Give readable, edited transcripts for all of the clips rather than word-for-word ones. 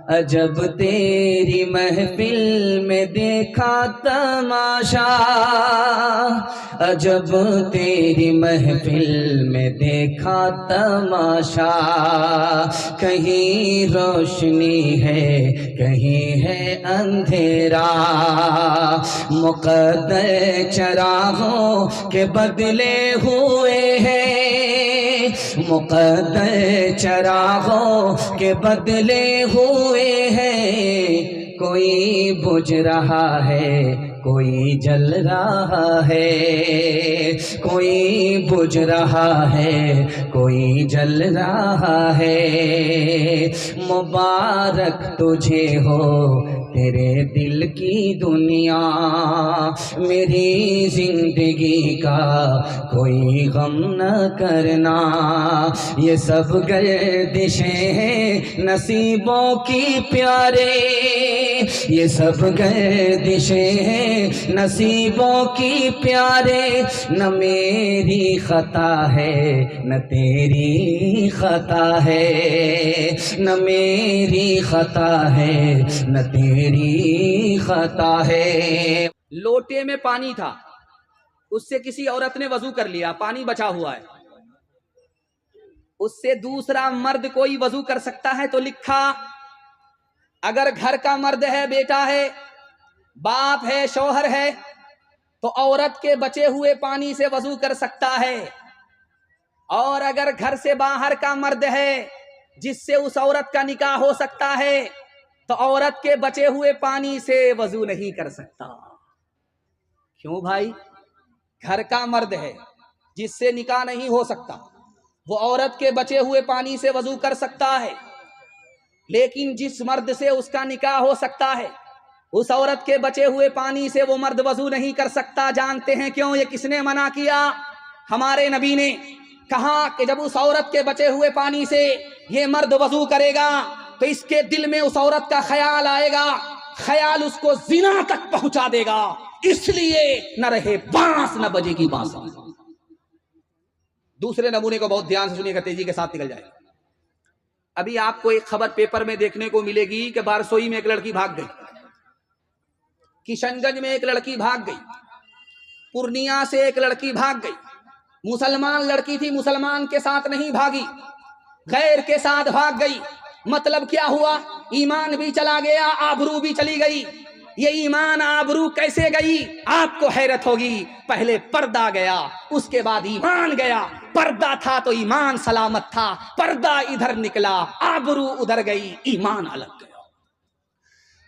अजब तेरी महफिल में देखा तमाशा, अजब तेरी महफिल में देखा तमाशा। कहीं रोशनी है कहीं है अंधेरा, मुक़द्दर चरागों के बदले हुए हैं, मुक़द्दर चरागों के बदले हुए हैं। कोई बुझ रहा है कोई जल रहा है, कोई बुझ रहा है कोई जल रहा है। मुबारक तुझे हो तेरे दिल की दुनिया, मेरी जिंदगी का कोई गम न करना। ये सब गर्दिशें हैं नसीबों की प्यारे, ये सब गर्दिशें हैं नसीबों की प्यारे। न मेरी खता है न तेरी खता है, न मेरी खता है न तेरी खता है। लोटे में पानी था, उससे किसी औरत ने वजू कर लिया, पानी बचा हुआ है, उससे दूसरा मर्द कोई वजू कर सकता है? तो लिखा अगर घर का मर्द है, बेटा है, बाप है, शौहर है, तो औरत के बचे हुए पानी से वजू कर सकता है। और अगर घर से बाहर का मर्द है जिससे उस औरत का निकाह हो सकता है, तो औरत के बचे हुए पानी से वजू नहीं कर सकता। क्यों भाई? घर का मर्द है जिससे निकाह नहीं हो सकता, वो औरत के बचे हुए पानी से वजू कर सकता है, लेकिन जिस मर्द से उसका निकाह हो सकता है उस औरत के बचे हुए पानी से वो मर्द वजू नहीं कर सकता। जानते हैं क्यों? ये किसने मना किया? हमारे नबी ने कहा कि जब उस औरत के बचे हुए पानी से ये मर्द वजू करेगा तो इसके दिल में उस औरत का ख्याल आएगा, ख्याल उसको जिना तक पहुंचा देगा, इसलिए न रहे बांस न बजेगी बांसुरी। दूसरे नमूने को बहुत ध्यान से सुनिएगा, तेजी के साथ निकल जाएगा। अभी आपको एक खबर पेपर में देखने को मिलेगी कि बारसोई में एक लड़की भाग गई, किशनगंज में एक लड़की भाग गई, पूर्णिया से एक लड़की भाग गई। मुसलमान लड़की थी, मुसलमान के साथ नहीं भागी, गैर के साथ भाग गई। मतलब क्या हुआ? ईमान भी चला गया, आबरू भी चली गई। ये ईमान आबरू कैसे गई? आपको हैरत होगी। पहले पर्दा गया, उसके बाद ईमान गया। पर्दा था तो ईमान सलामत था, पर्दा इधर निकला, आबरू उधर गई, ईमान अलग गया।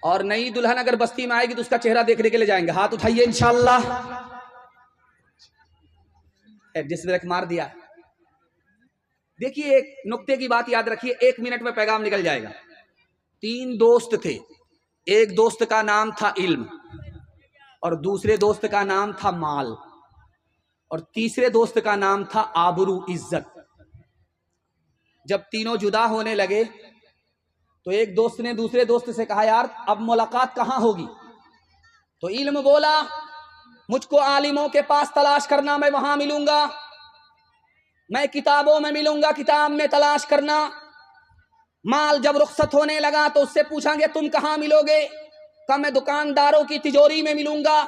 और नई दुल्हन अगर बस्ती में आएगी तो उसका चेहरा देखने के लिए जाएंगे। हाथ उठाइए इंशाअल्लाह। जिसने मार दिया। देखिए, एक नुक्ते की बात याद रखिए, 1 मिनट में पैगाम निकल जाएगा। 3 दोस्त थे, एक दोस्त का नाम था इल्म, और दूसरे दोस्त का नाम था माल, और तीसरे दोस्त का नाम था आबरू, इज्जत। जब तीनों जुदा होने लगे तो एक दोस्त ने दूसरे दोस्त से कहा, यार अब मुलाकात कहाँ होगी? तो इल्म बोला, मुझको आलिमों के पास तलाश करना, मैं वहां मिलूंगा, मैं किताबों में मिलूंगा, किताब में तलाश करना। माल जब रुखसत होने लगा तो उससे पूछांगे तुम कहाँ मिलोगे? कहा मैं दुकानदारों की तिजोरी में मिलूंगा,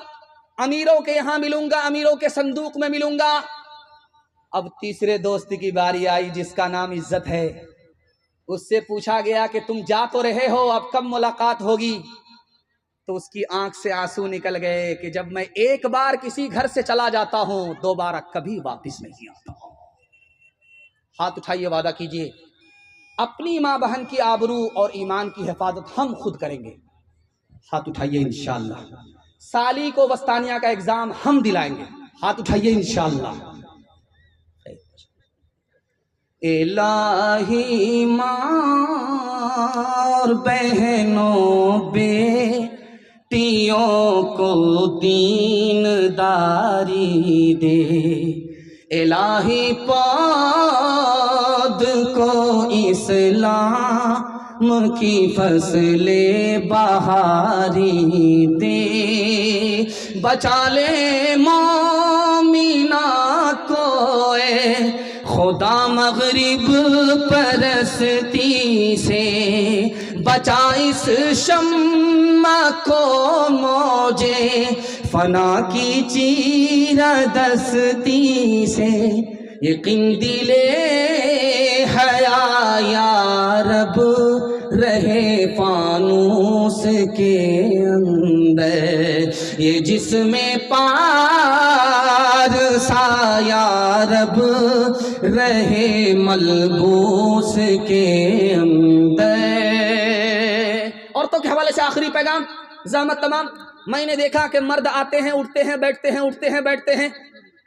अमीरों के यहां मिलूंगा, अमीरों के संदूक में मिलूंगा। अब तीसरे दोस्त की बारी आई जिसका नाम इज्जत है, उससे पूछा गया कि तुम जा तो रहे हो, अब कब मुलाकात होगी? तो उसकी आंख से आंसू निकल गए कि जब मैं एक बार किसी घर से चला जाता हूं, दोबारा कभी वापस नहीं आता हूं। हाथ उठाइए, वादा कीजिए, अपनी मां बहन की आबरू और ईमान की हिफाजत हम खुद करेंगे। हाथ उठाइए इंशाअल्लाह। साली को वस्तानिया का एग्जाम हम दिलाएंगे। हाथ उठाइए इंशाअल्लाह। इलाही मां और बहनों बेटियों को दीनदारी दे, इलाही पौध को इस्लाम की फसले बहारी दे, बचा ले मोमिना को खुदा मगरिब परस्ती से, बचा इस शम्मा को मौजे फना की चीरदस्ती से, यकीन दिले हया या रब रहे फानूस के अंदर, ये जिसमें पार साया रब रहे मलबूस के अंदर। औरतों के हवाले से आखिरी पैगाम ज़हमत तमाम। मैंने देखा कि मर्द आते हैं, उठते हैं, बैठते हैं, उठते हैं, बैठते हैं।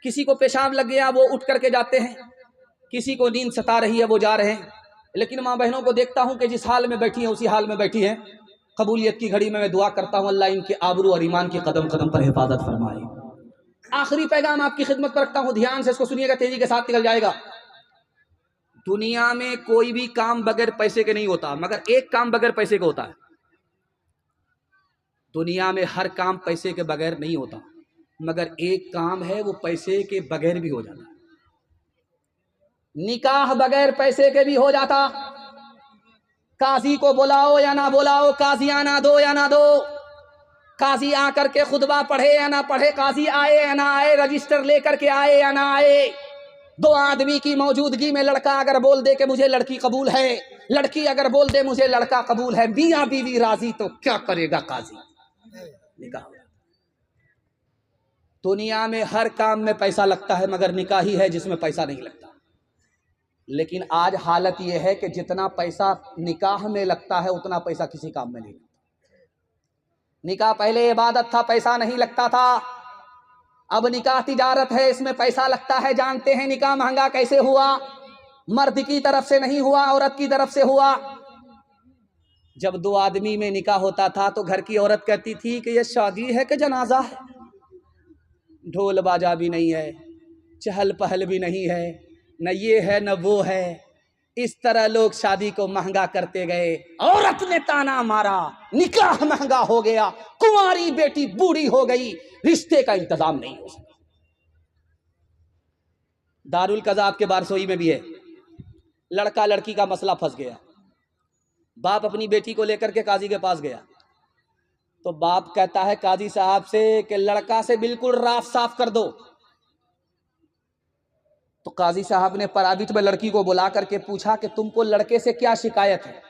किसी को पेशाब लग गया वो उठ करके जाते हैं, किसी को नींद सता रही है वो जा रहे हैं। लेकिन माँ बहनों को देखता हूँ कि जिस हाल में बैठी है उसी हाल में बैठी है। कबूलियत की घड़ी में मैं दुआ करता हूँ अल्लाह इनके आबरू और ईमान की कदम कदम पर हिफाजत फरमाए। आखिरी पैगाम आपकी खिदमत पर रखता हूँ, ध्यान से इसको सुनिएगा, तेजी के साथ निकल जाएगा। दुनिया में कोई भी काम बगैर पैसे के नहीं होता, मगर एक काम बगैर पैसे के होता है। दुनिया में हर काम पैसे के बगैर नहीं होता, मगर एक काम है वो पैसे के बगैर भी हो जाता। निकाह बगैर पैसे के भी हो जाता। काजी को बुलाओ या ना बुलाओ, काजी आना दो या ना दो, काजी आकर के खुतबा पढ़े या ना पढ़े, काजी आए या ना आए, रजिस्टर लेकर के आए या ना आए, दो आदमी की मौजूदगी में लड़का अगर बोल दे कि मुझे लड़की कबूल है, लड़की अगर बोल दे मुझे लड़का कबूल है, मियां बीवी राजी, तो क्या करेगा काजी? निकाह। दुनिया में हर काम में पैसा लगता है, मगर निकाह ही है जिसमें पैसा नहीं लगता। लेकिन आज हालत यह है कि जितना पैसा निकाह में लगता है उतना पैसा किसी काम में नहीं लगता। निकाह पहले इबादत था, पैसा नहीं लगता था। अब निकाह तिजारत है, इसमें पैसा लगता है। जानते हैं निकाह महंगा कैसे हुआ? मर्द की तरफ से नहीं हुआ, औरत की तरफ से हुआ। जब दो आदमी में निकाह होता था तो घर की औरत कहती थी कि यह शादी है कि जनाजा है, ढोल बाजा भी नहीं है, चहल पहल भी नहीं है, न ये है न वो है। इस तरह लोग शादी को महंगा करते गए। औरत ने ताना मारा, निकाह महंगा हो गया, कुंवारी बेटी बूढ़ी हो गई, रिश्ते का इंतजाम नहीं हो सका। दारुल कज़ा आपके बारसोई में भी है। लड़का लड़की का मसला फंस गया। बाप अपनी बेटी को लेकर के काजी के पास गया तो बाप कहता है काजी साहब से कि लड़का से बिल्कुल राफ साफ कर दो। तो काजी साहब ने पराबित में लड़की को बुला करके पूछा कि तुमको लड़के से क्या शिकायत है?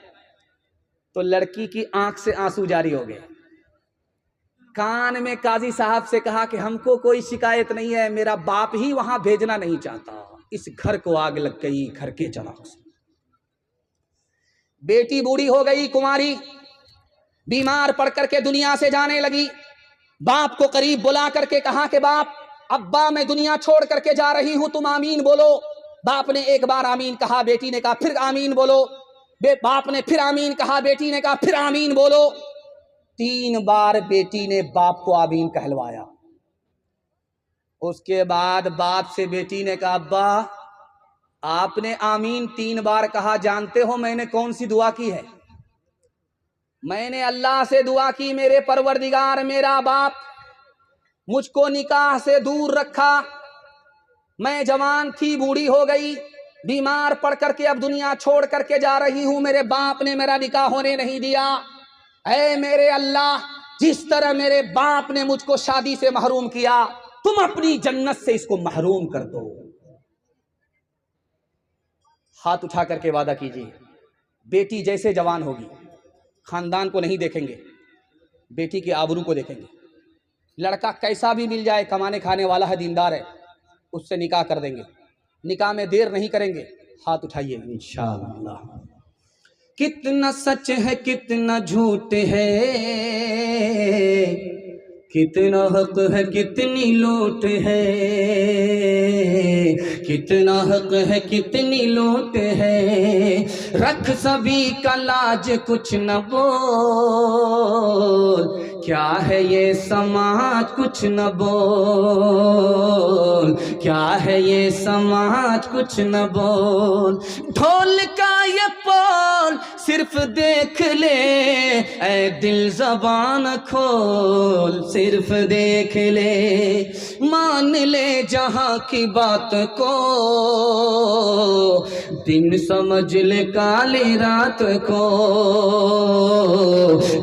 तो लड़की की आंख से आंसू जारी हो गए। कान में काजी साहब से कहा कि हमको कोई शिकायत नहीं है, मेरा बाप ही वहां भेजना नहीं चाहता, इस घर को आग लग गई, घर के चलाओ से। बेटी बूढ़ी हो गई, कुंवारी, बीमार पड़ करके दुनिया से जाने लगी। बाप को करीब बुला करके कहा कि बाप, अब्बा मैं दुनिया छोड़ करके जा रही हूं, तुम आमीन बोलो। बाप ने एक बार आमीन कहा, बेटी ने कहा फिर आमीन बोलो। बाप ने फिर आमीन कहा, बेटी ने कहा फिर आमीन बोलो। 3 बार बेटी ने बाप को आमीन कहलवाया। उसके बाद बाप से बेटी ने कहा, अब्बा आपने आमीन 3 बार कहा, जानते हो मैंने कौन सी दुआ की है? मैंने अल्लाह से दुआ की, मेरे परवरदिगार मेरा बाप मुझको निकाह से दूर रखा, मैं जवान थी बूढ़ी हो गई, बीमार पड़ करके अब दुनिया छोड़ करके जा रही हूं, मेरे बाप ने मेरा निकाह होने नहीं दिया। ऐ मेरे अल्लाह, जिस तरह मेरे बाप ने मुझको शादी से महरूम किया, तुम अपनी जन्नत से इसको महरूम कर दो। हाथ उठा करके वादा कीजिए, बेटी जैसे जवान होगी, खानदान को नहीं देखेंगे, बेटी की आबरू को देखेंगे। लड़का कैसा भी मिल जाए, कमाने खाने वाला है, दीनदार है, उससे निकाह कर देंगे। निकाह में देर नहीं करेंगे। हाथ उठाइए इंशाअल्लाह। कितना सच है कितना झूठ है, कितना हक है कितनी लूट है, कितना हक है कितनी लूट है, रख सभी का लाज कुछ न बोल, क्या है ये समाज कुछ न बोल, क्या है ये समाज कुछ न बोल। ढोल का ये पोल सिर्फ देख ले, ऐ दिल ज़बान खोल सिर्फ देख ले, मान ले जहां की बात को, दिन समझ ले काली रात को,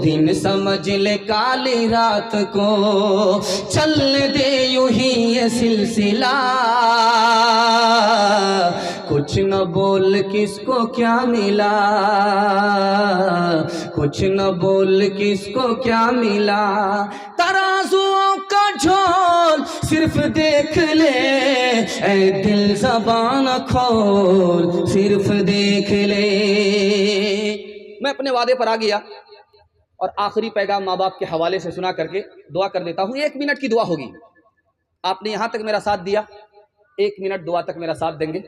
दिन समझ ले काली रात को, चलने दे यूं ही ये सिलसिला, कुछ न बोल किसको क्या मिला, कुछ न बोल किसको क्या मिला, तराजुओं का झोल सिर्फ देख ले, ऐ दिल ज़बान खोल सिर्फ देख ले। मैं अपने वादे पर आ गया और आखिरी पैगाम माँ बाप के हवाले से सुना करके दुआ कर देता हूँ। 1 मिनट की दुआ होगी। आपने यहाँ तक मेरा साथ दिया, 1 मिनट दुआ तक मेरा साथ देंगे,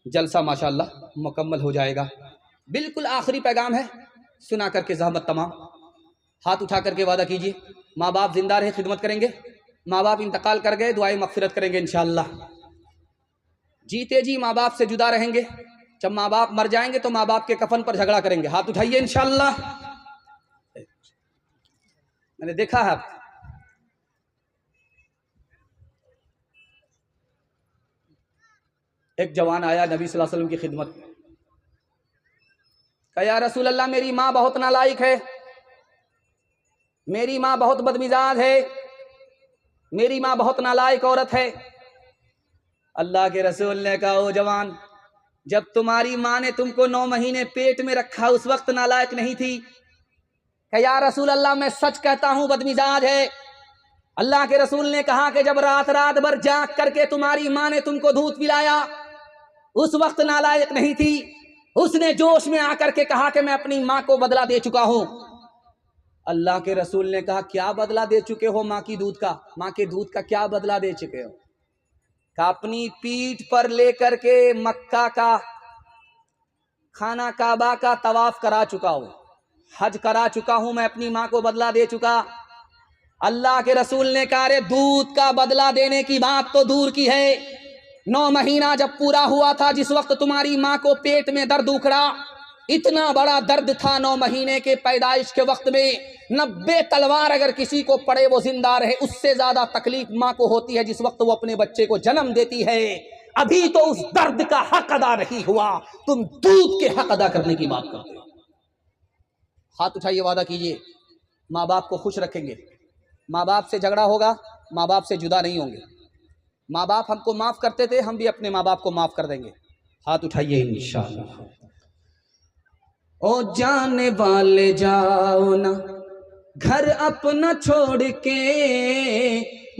जलसा माशाअल्लाह मुकम्मल हो जाएगा। बिल्कुल आखिरी पैगाम है, सुना करके ज़हमत तमाम। हाथ उठा करके वादा कीजिए, माँ बाप जिंदा रहे खिदमत करेंगे, माँ बाप इंतकाल कर गए दुआएं मगफिरत करेंगे इंशाअल्लाह। जीते जी माँ बाप से जुदा रहेंगे, जब माँ बाप मर जाएंगे तो माँ बाप के कफन पर झगड़ा करेंगे। हाथ उठाइए इंशाअल्लाह। मैंने देखा है एक जवान आया नबी सल्लल्लाहु अलैहि वसल्लम की खिदमत में, कहा या रसूल अल्लाह मेरी माँ बहुत नालायक है, मेरी माँ बहुत बदमिजाज है, मेरी माँ बहुत नालायक औरत है। अल्लाह के रसूल ने कहा ओ जवान, जब तुम्हारी माँ ने तुमको 9 महीने पेट में रखा उस वक्त नालायक नहीं थी? कहा या रसूल अल्लाह मैं सच कहता हूँ बदमिजाज है। अल्लाह के रसूल ने कहा कि जब रात रात भर जाग करके तुम्हारी माँ ने तुमको दूध पिलाया उस वक्त नालायक नहीं थी। उसने जोश में आकर के कहा कि मैं अपनी माँ को बदला दे चुका हूँ। अल्लाह के रसूल ने कहा क्या बदला दे चुके हो माँ की दूध का, माँ के दूध का क्या बदला दे चुके हो? कहा अपनी पीठ पर लेकर के मक्का का खाना काबा का तवाफ करा चुका हूँ, हज करा चुका हूं, मैं अपनी माँ को बदला दे चुका। अल्लाह के रसूल ने कहा रे दूध का बदला देने की बात तो दूर की है, 9 महीना जब पूरा हुआ था जिस वक्त तुम्हारी माँ को पेट में दर्द उखड़ा, इतना बड़ा दर्द था 9 महीने के पैदाइश के वक्त में, 90 तलवार अगर किसी को पड़े वो जिंदा रहे, उससे ज्यादा तकलीफ माँ को होती है जिस वक्त वो अपने बच्चे को जन्म देती है। अभी तो उस दर्द का हक अदा नहीं हुआ, तुम दूध के हक अदा करने की बात करते हो। हाथ उठाइए, वादा कीजिए माँ बाप को खुश रखेंगे, माँ बाप से झगड़ा होगा, माँ बाप से जुदा नहीं होंगे। माँ बाप हमको माफ करते थे, हम भी अपने माँ बाप को माफ कर देंगे। हाथ उठाइए इंशाअल्लाह। ओ जाने वाले जाओ ना घर अपना छोड़ के,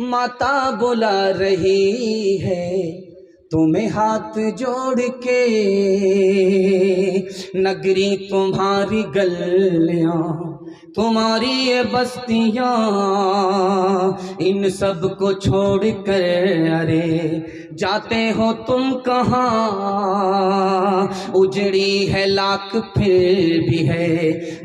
माता बुला रही है तुम्हें हाथ जोड़ के, नगरी तुम्हारी गलियां तुम्हारी ये बस्तियां, इन सब को छोड़ कर अरे जाते हो तुम कहाँ, उजड़ी है लाख फिर भी है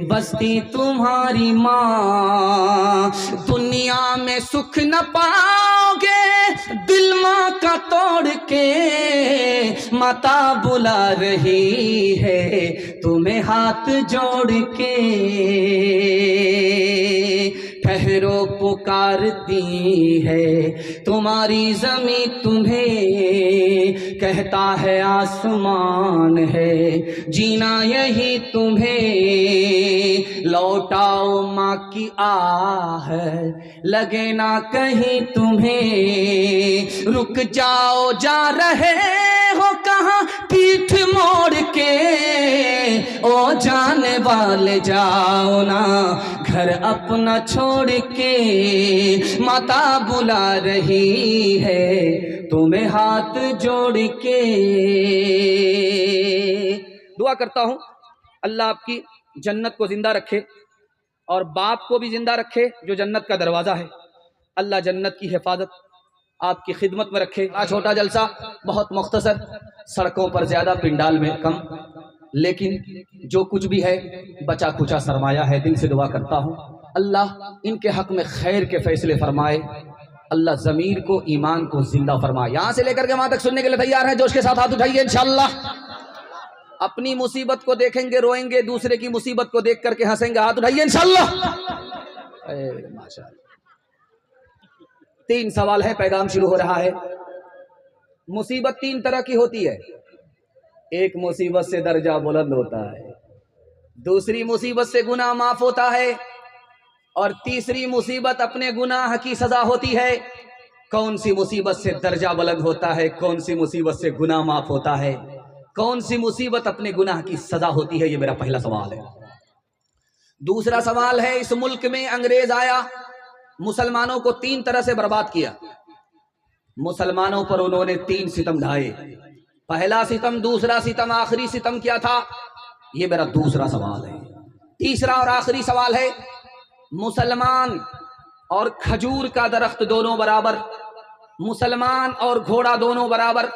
बस्ती तुम्हारी माँ, दुनिया में सुख न पाओगे दिल माँ का तोड़ के, माता बुला रही है तुम्हें हाथ जोड़ के, ठहरो पुकारती है तुम्हारी जमी तुम्हें, कहता है आसमान है जीना यही तुम्हें, लौटाओ माँ की आह लगे ना कहीं तुम्हें, रुक जाओ जा रहे हो कहाँ पीठ मोड़ के, ओ जाने वाले जाओ ना घर अपना छोड़ के, माता बुला रही है तुम्हें हाथ जोड़ के। दुआ करता हूँ अल्लाह आपकी जन्नत को जिंदा रखे और बाप को भी जिंदा रखे जो जन्नत का दरवाज़ा है। अल्लाह जन्नत की हिफाजत आपकी खिदमत में रखे। आज छोटा जलसा बहुत मुख्तसर, सड़कों पर ज़्यादा पिंडाल में कम, लेकिन जो कुछ भी है बचा खुचा सरमाया है। दिल से दुआ करता हूँ अल्लाह इनके हक में खैर के फैसले फरमाए, अल्लाह ज़मीर को ईमान को जिंदा फरमाए। यहाँ से लेकर के वहाँ तक सुनने के लिए तैयार है? जोश के साथ हाथ उठाइए इंशाअल्लाह। अपनी मुसीबत को देखेंगे रोएंगे, दूसरे की मुसीबत को देख करके हंसेंगे। हाथ उठाइए इंशाअल्लाह। माशाअल्लाह। तीन सवाल है, पैगाम शुरू हो रहा है। मुसीबत तीन तरह की होती है। एक मुसीबत से दर्जा बुलंद होता है, दूसरी मुसीबत से गुनाह माफ होता है, और तीसरी मुसीबत अपने गुनाह की सजा होती है। कौन सी मुसीबत से दर्जा बुलंद होता है, कौन सी मुसीबत से गुनाह माफ होता है, कौन सी मुसीबत अपने गुनाह की सजा होती है, ये मेरा पहला सवाल है। दूसरा सवाल है, इस मुल्क में अंग्रेज आया, मुसलमानों को तीन तरह से बर्बाद किया। मुसलमानों पर उन्होंने तीन सितम ढाए। पहला सितम, दूसरा सितम, आखिरी सितम क्या था, ये मेरा दूसरा सवाल है। तीसरा और आखिरी सवाल है, मुसलमान और खजूर का दरख्त दोनों बराबर, मुसलमान और घोड़ा दोनों बराबर,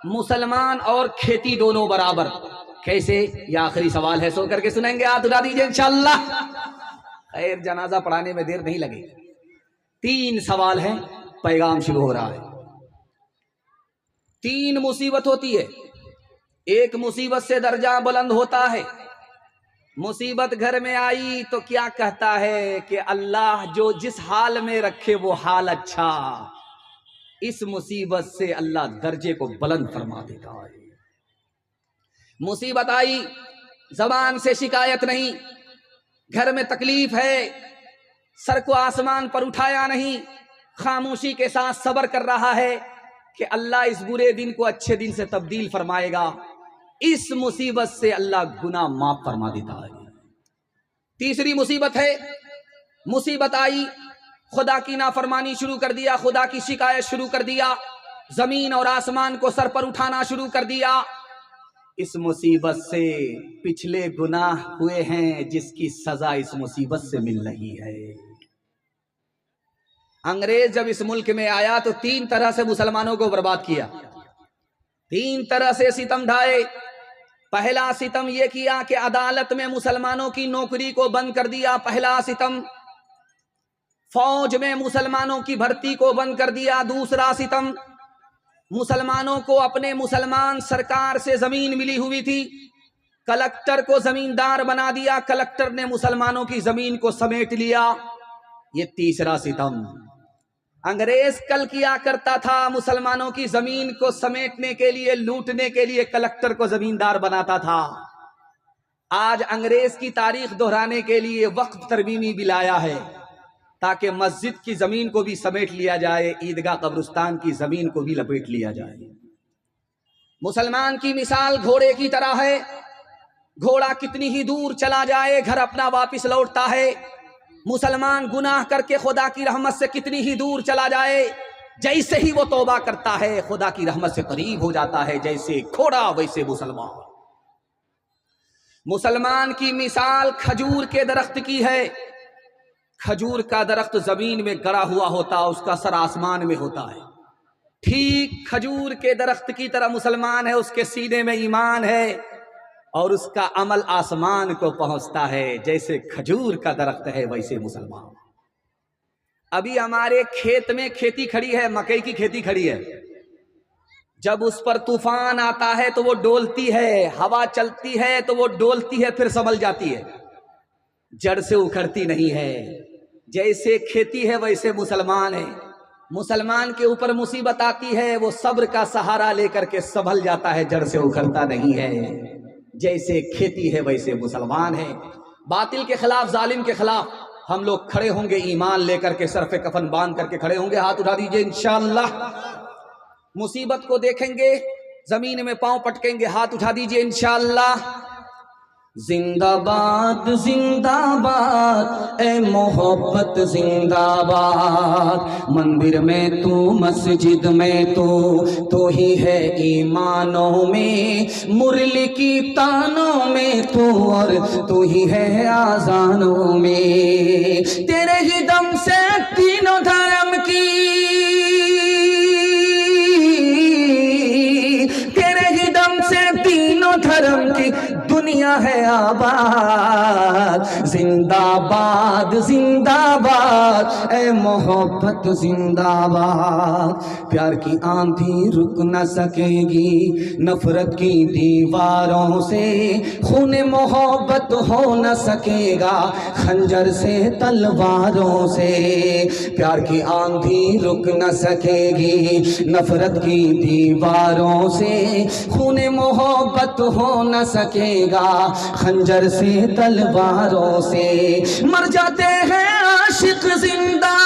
मुसलमान और खेती दोनों बराबर, कैसे? ये आखिरी सवाल है, सो करके सुनेंगे, हाथ उठा दीजिए इंशाअल्लाह। खैर, जनाजा पढ़ाने में देर नहीं लगेगी। तीन सवाल है, पैगाम शुरू हो रहा है। तीन मुसीबत होती है। एक मुसीबत से दर्जा बुलंद होता है। मुसीबत घर में आई तो क्या कहता है कि अल्लाह जो जिस हाल में रखे वो हाल अच्छा। इस मुसीबत से अल्लाह दर्जे को बुलंद फरमा देता है। मुसीबत आई, जबान से शिकायत नहीं, घर में तकलीफ है, सर को आसमान पर उठाया नहीं, खामोशी के साथ सब्र कर रहा है कि अल्लाह इस बुरे दिन को अच्छे दिन से तब्दील फरमाएगा। इस मुसीबत से अल्लाह गुनाह माफ फरमा देता है। तीसरी मुसीबत है, मुसीबत आई, खुदा की नाफरमानी शुरू कर दिया, खुदा की शिकायत शुरू कर दिया, जमीन और आसमान को सर पर उठाना शुरू कर दिया। इस मुसीबत से पिछले गुनाह हुए हैं जिसकी सजा इस मुसीबत से मिल रही है। अंग्रेज जब इस मुल्क में आया तो तीन तरह से मुसलमानों को बर्बाद किया, तीन तरह से सितम ढाए। पहला सितम यह किया कि अदालत में मुसलमानों की नौकरी को बंद कर दिया, पहला सितम। फौज में मुसलमानों की भर्ती को बंद कर दिया, दूसरा सितम। मुसलमानों को अपने मुसलमान सरकार से जमीन मिली हुई थी, कलेक्टर को जमींदार बना दिया, कलेक्टर ने मुसलमानों की जमीन को समेट लिया, ये तीसरा सितम। अंग्रेज कल किया करता था, मुसलमानों की जमीन को समेटने के लिए, लूटने के लिए कलेक्टर को जमींदार बनाता था। आज अंग्रेज की तारीख दोहराने के लिए वक्फ तरमीमी भी लाया है ताकि मस्जिद की जमीन को भी समेट लिया जाए, ईदगाह कब्रिस्तान की जमीन को भी लपेट लिया जाए। मुसलमान की मिसाल घोड़े की तरह है। घोड़ा कितनी ही दूर चला जाए घर अपना वापस लौटता है। मुसलमान गुनाह करके खुदा की रहमत से कितनी ही दूर चला जाए, जैसे ही वो तौबा करता है खुदा की रहमत से करीब हो जाता है। जैसे घोड़ा वैसे मुसलमान। मुसलमान की मिसाल खजूर के दरख्त की है। खजूर का दरख्त जमीन में गड़ा हुआ होता, उसका सर आसमान में होता है। ठीक खजूर के दरख्त की तरह मुसलमान है, उसके सीने में ईमान है और उसका अमल आसमान को पहुंचता है। जैसे खजूर का दरख्त है वैसे मुसलमान। अभी हमारे खेत में खेती खड़ी है, मकई की खेती खड़ी है। जब उस पर तूफान आता है तो वो डोलती है, हवा चलती है तो वो डोलती है, फिर संभल जाती है, जड़ से उखड़ती नहीं है। जैसे खेती है वैसे मुसलमान है। मुसलमान के ऊपर मुसीबत आती है, वो सब्र का सहारा लेकर के संभल जाता है, जड़ से उखड़ता नहीं है। जैसे खेती है वैसे मुसलमान है। बातिल के खिलाफ, जालिम के खिलाफ हम लोग खड़े होंगे, ईमान लेकर के, सर पे कफन बांध करके खड़े होंगे। हाथ उठा दीजिए इंशाअल्लाह। मुसीबत को देखेंगे, जमीन में पांव पटकेंगे, हाथ उठा दीजिए इंशाअल्लाह। जिंदाबाद जिंदाबाद ए मोहब्बत जिंदाबाद। मंदिर में तू, मस्जिद में तू ही है ईमानों में, मुरली की तानों में तू, और तू ही है आजानों में। तेरे ही दम से तीनों धर्म की, तेरे ही दम से तीनों धर्म की दुनिया है आबाद। जिंदाबाद जिंदाबाद ए मोहब्बत जिंदाबाद। प्यार की आंधी रुक न सकेगी नफरत की दीवारों से, खून मोहब्बत हो न सकेगा खंजर से तलवारों से। प्यार की आंधी रुक न सकेगी नफरत की दीवारों से, खून मोहब्बत हो न सकेगा खंजर से तलवारों से। मर जाते हैं आशिक जिंदा,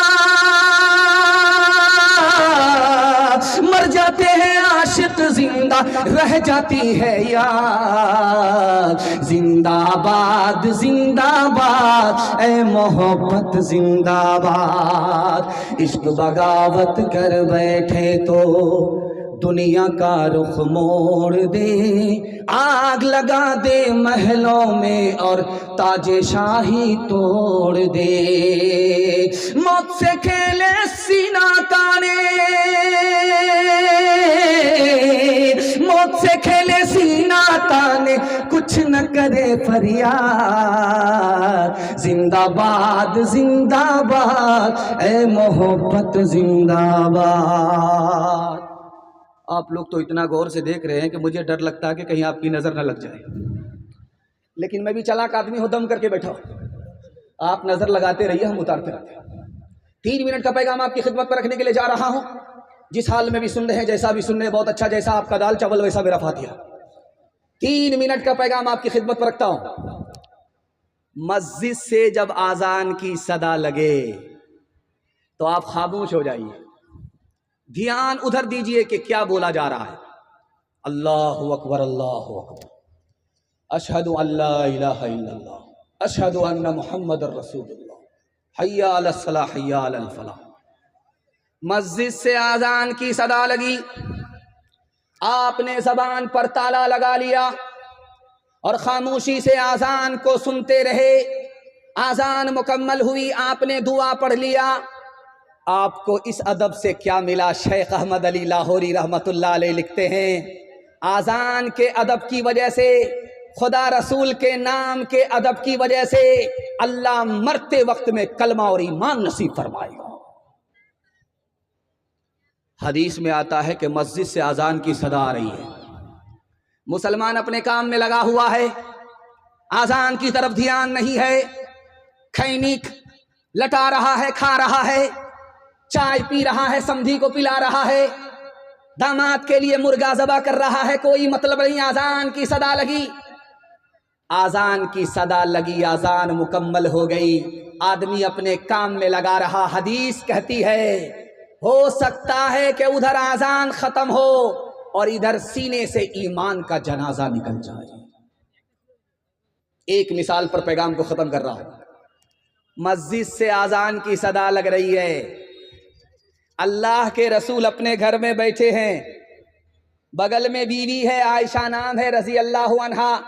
मर जाते हैं आशिक जिंदा, रह जाती है याद। जिंदाबाद जिंदाबाद ए मोहब्बत जिंदाबाद। इश्क बगावत कर बैठे तो दुनिया का रुख मोड़ दे, आग लगा दे महलों में और ताजे शाही तोड़ दे। मौत से खेले सीना ताने, मौत से खेले सीना ताने, कुछ न करे फरियाद। जिंदाबाद जिंदाबाद ए मोहब्बत जिंदाबाद। आप लोग तो इतना गौर से देख रहे हैं कि मुझे डर लगता है कि कहीं आपकी नजर न लग जाए, लेकिन मैं भी चालाक आदमी हूं, दम करके बैठा हूं। आप नजर लगाते रहिए, हम उतारते रहते हैं। 3 मिनट का पैगाम आपकी खिदमत पर रखने के लिए जा रहा हूं। जिस हाल में भी सुन रहे हैं, जैसा भी सुन रहे हैं, बहुत अच्छा, जैसा आपका दाल चावल वैसा मेरा फातिहा। 3 मिनट का पैगाम आपकी खिदमत पर रखता हूं। मस्जिद से जब आजान की सदा लगे तो आप खामोश हो जाइए, ध्यान उधर दीजिए कि क्या बोला जा रहा है। अल्लाहु अकबर अल्लाहु अकबर, अशहदु अल्ला इलाहा इल्लल्लाह, अशहदु अन्ना मुहम्मदुर रसूलुल्लाह, हय्या अलस सलाह हय्या अलल फलाह। मस्जिद से आजान की सदा लगी, आपने जबान पर ताला लगा लिया और खामोशी से आजान को सुनते रहे। आजान मुकम्मल हुई, आपने दुआ पढ़ लिया। आपको इस अदब से क्या मिला? शेख अहमद अली लाहौरी रहमतुल्लाह अलैह लिखते हैं, आजान के अदब की वजह से, खुदा रसूल के नाम के अदब की वजह से अल्लाह मरते वक्त में कलमा और ईमान नसीब फरमाएगा। हदीस में आता है कि मस्जिद से आजान की सदा आ रही है, मुसलमान अपने काम में लगा हुआ है, आजान की तरफ ध्यान नहीं है, खैनी लटा रहा है, खा रहा है, चाय पी रहा है, समधी को पिला रहा है, दामाद के लिए मुर्गा ज़बा कर रहा है, कोई मतलब नहीं। आजान की सदा लगी, आजान की सदा लगी, आजान मुकम्मल हो गई, आदमी अपने काम में लगा रहा। हदीस कहती है हो सकता है कि उधर आजान खत्म हो और इधर सीने से ईमान का जनाजा निकल जाए। एक मिसाल पर पैगाम को खत्म कर रहा हूं। मस्जिद से आजान की सदा लग रही है, अल्लाह के रसूल अपने घर में बैठे हैं, बगल में बीवी है, आयशा नाम है रजी अल्लाह अन्हा।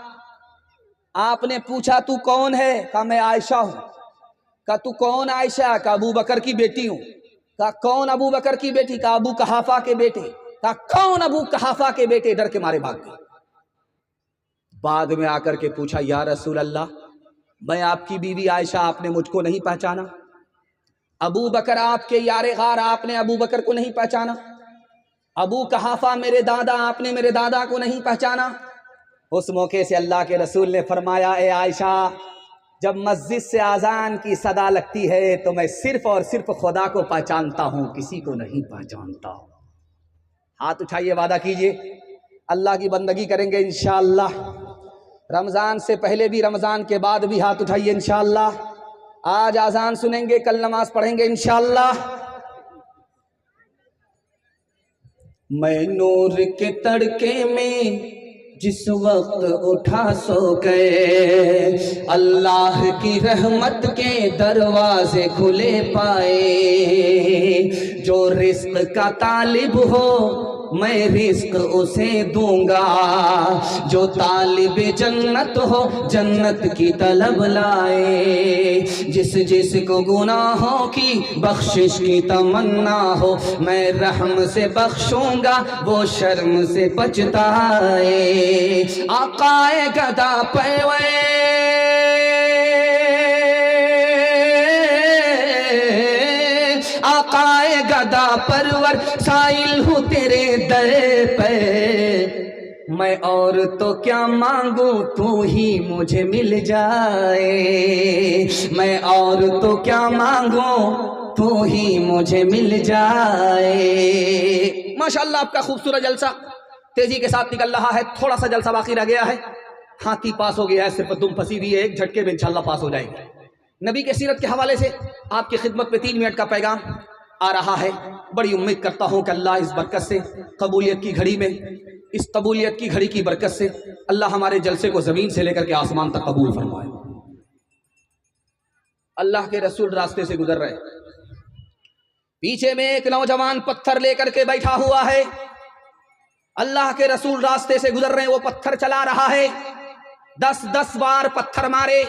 आपने पूछा तू कौन है? कहा मैं आयशा हूं। कहा तू कौन आयशा? कहा अबू बकर की बेटी हूं। कहा कौन अबू बकर की बेटी? कहा अबू कहाफा के बेटे। कहा कौन अबू कहाफा के बेटे? डर के मारे भाग गए। बाद में आकर के पूछा या रसूल अल्लाह, मैं आपकी बीवी आयशा, आपने मुझको नहीं पहचाना? अबू बकर आपके यारे गार, आपने अबू बकर को नहीं पहचाना? अबू कहाफा मेरे दादा, आपने मेरे दादा को नहीं पहचाना? उस मौके से अल्लाह के रसूल ने फरमाया, ए आयशा, जब मस्जिद से आजान की सदा लगती है तो मैं सिर्फ और सिर्फ खुदा को पहचानता हूं, किसी को नहीं पहचानता। हाथ उठाइए, वादा कीजिए अल्लाह की बंदगी करेंगे इंशाअल्लाह। रमज़ान से पहले भी, रमज़ान के बाद भी हाथ उठाइए इंशाअल्लाह। आज आजान सुनेंगे, कल नमाज पढ़ेंगे इंशाअल्लाह। मैं नूर के तड़के में जिस वक्त उठा सो गए, अल्लाह की रहमत के दरवाजे खुले पाए। जो रिस्क का तालिब हो मैं रिस्क उसे दूंगा, जो तालिब जन्नत हो जन्नत की तलब लाए। जिस जिसको गुनाहों की बख्शिश की तमन्ना हो, मैं रहम से बख्शूंगा वो शर्म से पछताए। आकाए गदा पैवे आकाए गदा परवर साइल हूँ तेरे दर पे। मैं और तो क्या मांगू तू ही मुझे मिल जाए। मैं और तो क्या मांगू तू ही मुझे मिल जाए। माशाअल्लाह आपका खूबसूरत जलसा तेजी के साथ निकल रहा है। थोड़ा सा जलसा बाकी रह गया है। हाथी पास हो गया है, सिर्फ दुम फंसी हुई है, एक झटके में इंशाअल्लाह पास हो जाएगी। नबी के सीरत के हवाले से आपकी खिदमत में 3 मिनट का पैगाम आ रहा है। बड़ी उम्मीद करता हूँ कि अल्लाह इस बरकत से कबूलियत की घड़ी में, इस कबूलियत की घड़ी की बरकत से अल्लाह हमारे जलसे को ज़मीन से लेकर के आसमान तक कबूल फरमाए। अल्लाह के रसूल रास्ते से गुजर रहे, पीछे में एक नौजवान पत्थर लेकर के बैठा हुआ है। अल्लाह के रसूल रास्ते से गुजर रहे हैं, वो पत्थर चला रहा है। 10-10 बार पत्थर मारे।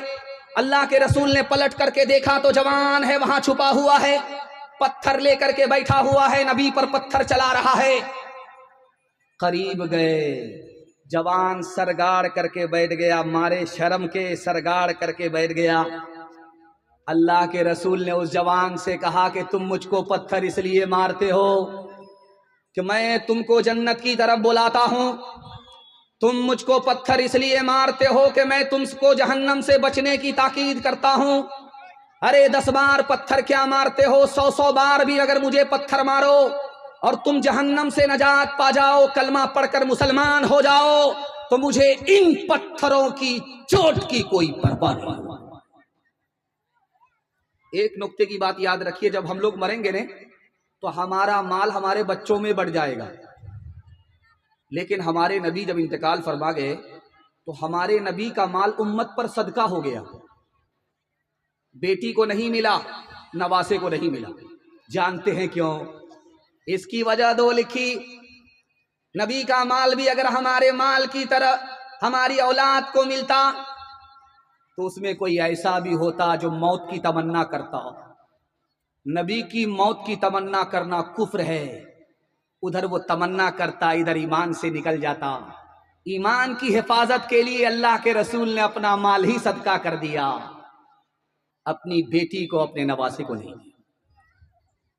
अल्लाह के रसूल ने पलट करके देखा तो जवान है वहां छुपा हुआ है, पत्थर लेकर के बैठा हुआ है, नबी पर पत्थर चला रहा है। करीब गए, जवान सरगाड़ करके बैठ गया, मारे शर्म के सरगाड़ करके बैठ गया। अल्लाह के रसूल ने उस जवान से कहा कि तुम मुझको पत्थर इसलिए मारते हो कि मैं तुमको जन्नत की तरफ बुलाता हूं। तुम मुझको पत्थर इसलिए मारते हो कि मैं तुमको जहन्नम से बचने की ताकीद करता हूं। अरे 10 बार पत्थर क्या मारते हो, 100 बार भी अगर मुझे पत्थर मारो और तुम जहन्नम से नजात पा जाओ, कलमा पढ़कर मुसलमान हो जाओ, तो मुझे इन पत्थरों की चोट की कोई परवाह नहीं। एक नुक्ते की बात याद रखिए, जब हम लोग मरेंगे ने तो हमारा माल हमारे बच्चों में बढ़ जाएगा, लेकिन हमारे नबी जब इंतकाल फरमा गए तो हमारे नबी का माल उम्मत पर सदका हो गया। बेटी को नहीं मिला, नवासे को नहीं मिला। जानते हैं क्यों? इसकी वजह 2 लिखी। नबी का माल भी अगर हमारे माल की तरह हमारी औलाद को मिलता तो उसमें कोई ऐसा भी होता जो मौत की तमन्ना करता हो। नबी की मौत की तमन्ना करना कुफ्र है। उधर वो तमन्ना करता, इधर ईमान से निकल जाता। ईमान की हिफाजत के लिए अल्लाह के रसूल ने अपना माल ही सदका कर दिया, अपनी बेटी को, अपने नवासे को नहीं।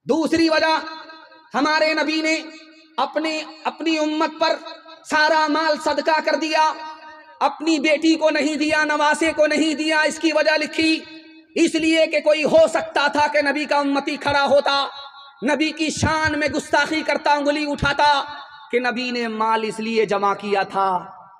दूसरी वजह, हमारे नबी ने अपनी उम्मत पर सारा माल सदका कर दिया, अपनी बेटी को नहीं दिया, नवासे को नहीं दिया। इसकी वजह लिखी, इसलिए कि कोई हो सकता था कि नबी का उम्मती खड़ा होता, नबी की शान में गुस्ताखी करता, उंगली उठाता कि नबी ने माल इसलिए जमा किया था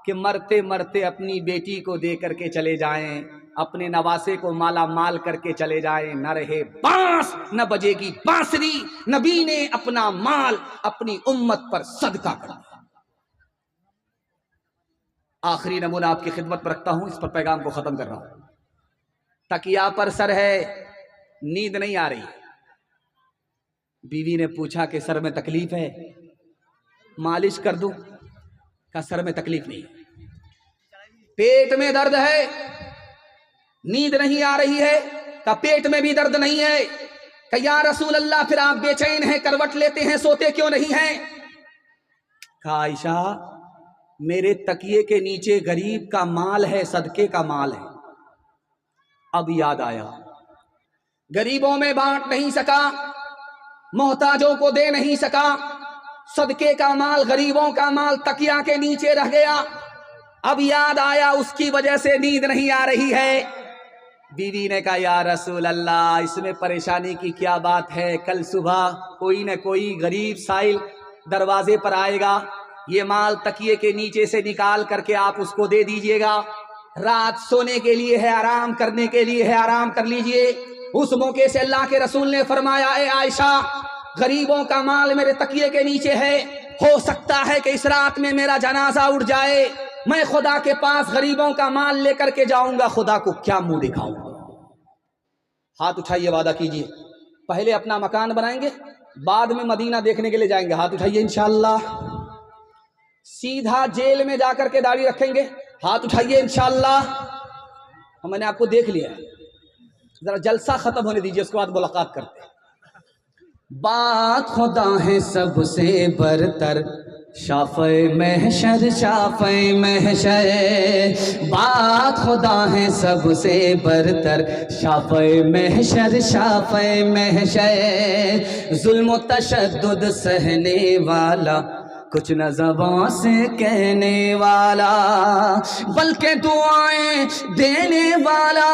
कि मरते मरते अपनी बेटी को दे करके चले जाएं, अपने नवासे को माला माल करके चले जाएं, न रहे बांस न बजेगी बांसुरी। नबी ने अपना माल अपनी उम्मत पर सदका कर दिया। आखिरी नमूना आपकी खिदमत पर रखता हूं, इस पर पैगाम को खत्म कर रहा हूं। तकिया पर सर है, नींद नहीं आ रही। बीवी ने पूछा कि सर में तकलीफ है, मालिश कर दूं? का सर में तकलीफ नहीं। पेट में दर्द है, नींद नहीं आ रही है? का पेट में भी दर्द नहीं है? का या रसूल अल्लाह फिर आप बेचैन हैं, करवट लेते हैं, सोते क्यों नहीं हैं? का आयशा, मेरे तकिए के नीचे गरीब का माल है, सदके का माल है। अब याद आया, गरीबों में बांट नहीं सका, मोहताजों को दे नहीं सका, सदके का माल, गरीबों का माल तकिया के नीचे रह गया। अब याद आया, उसकी वजह से नींद नहीं आ रही है। बीवी ने कहा, या रसूल अल्लाह, इसमें परेशानी की क्या बात है? कल सुबह कोई न कोई गरीब साइल दरवाजे पर आएगा, ये माल तकिए के नीचे से निकाल करके आप उसको दे दीजिएगा। रात सोने के लिए है, आराम करने के लिए है, आराम कर लीजिए। उस मौके से अल्लाह के रसूल ने फरमाया, ए आयशा, गरीबों का माल मेरे तकिए के नीचे है, हो सकता है कि इस रात में मेरा जनाजा उठ जाए, मैं खुदा के पास गरीबों का माल लेकर के जाऊंगा, खुदा को क्या मुंह दिखाऊंगा? हाथ उठाइए, वादा कीजिए, पहले अपना मकान बनाएंगे, बाद में मदीना देखने के लिए जाएंगे। हाथ उठाइए इंशाअल्लाह। सीधा जेल में जाकर के दाढ़ी रखेंगे, हाथ उठाइए इंशाअल्लाह। मैंने आपको देख लिया, जरा जलसा खत्म होने दीजिए, उसके बाद मुलाकात करते हैं। बात खुदा है सबसे बरतर, शाफ़े महशर शाफ़े महशर। बात खुदा है सबसे बरतर, शाफ़े महशर शाफ़े महशर। जुल्म तशद्दुद सहने वाला, कुछ न ज़बां से कहने वाला, बल्कि दुआएं देने वाला,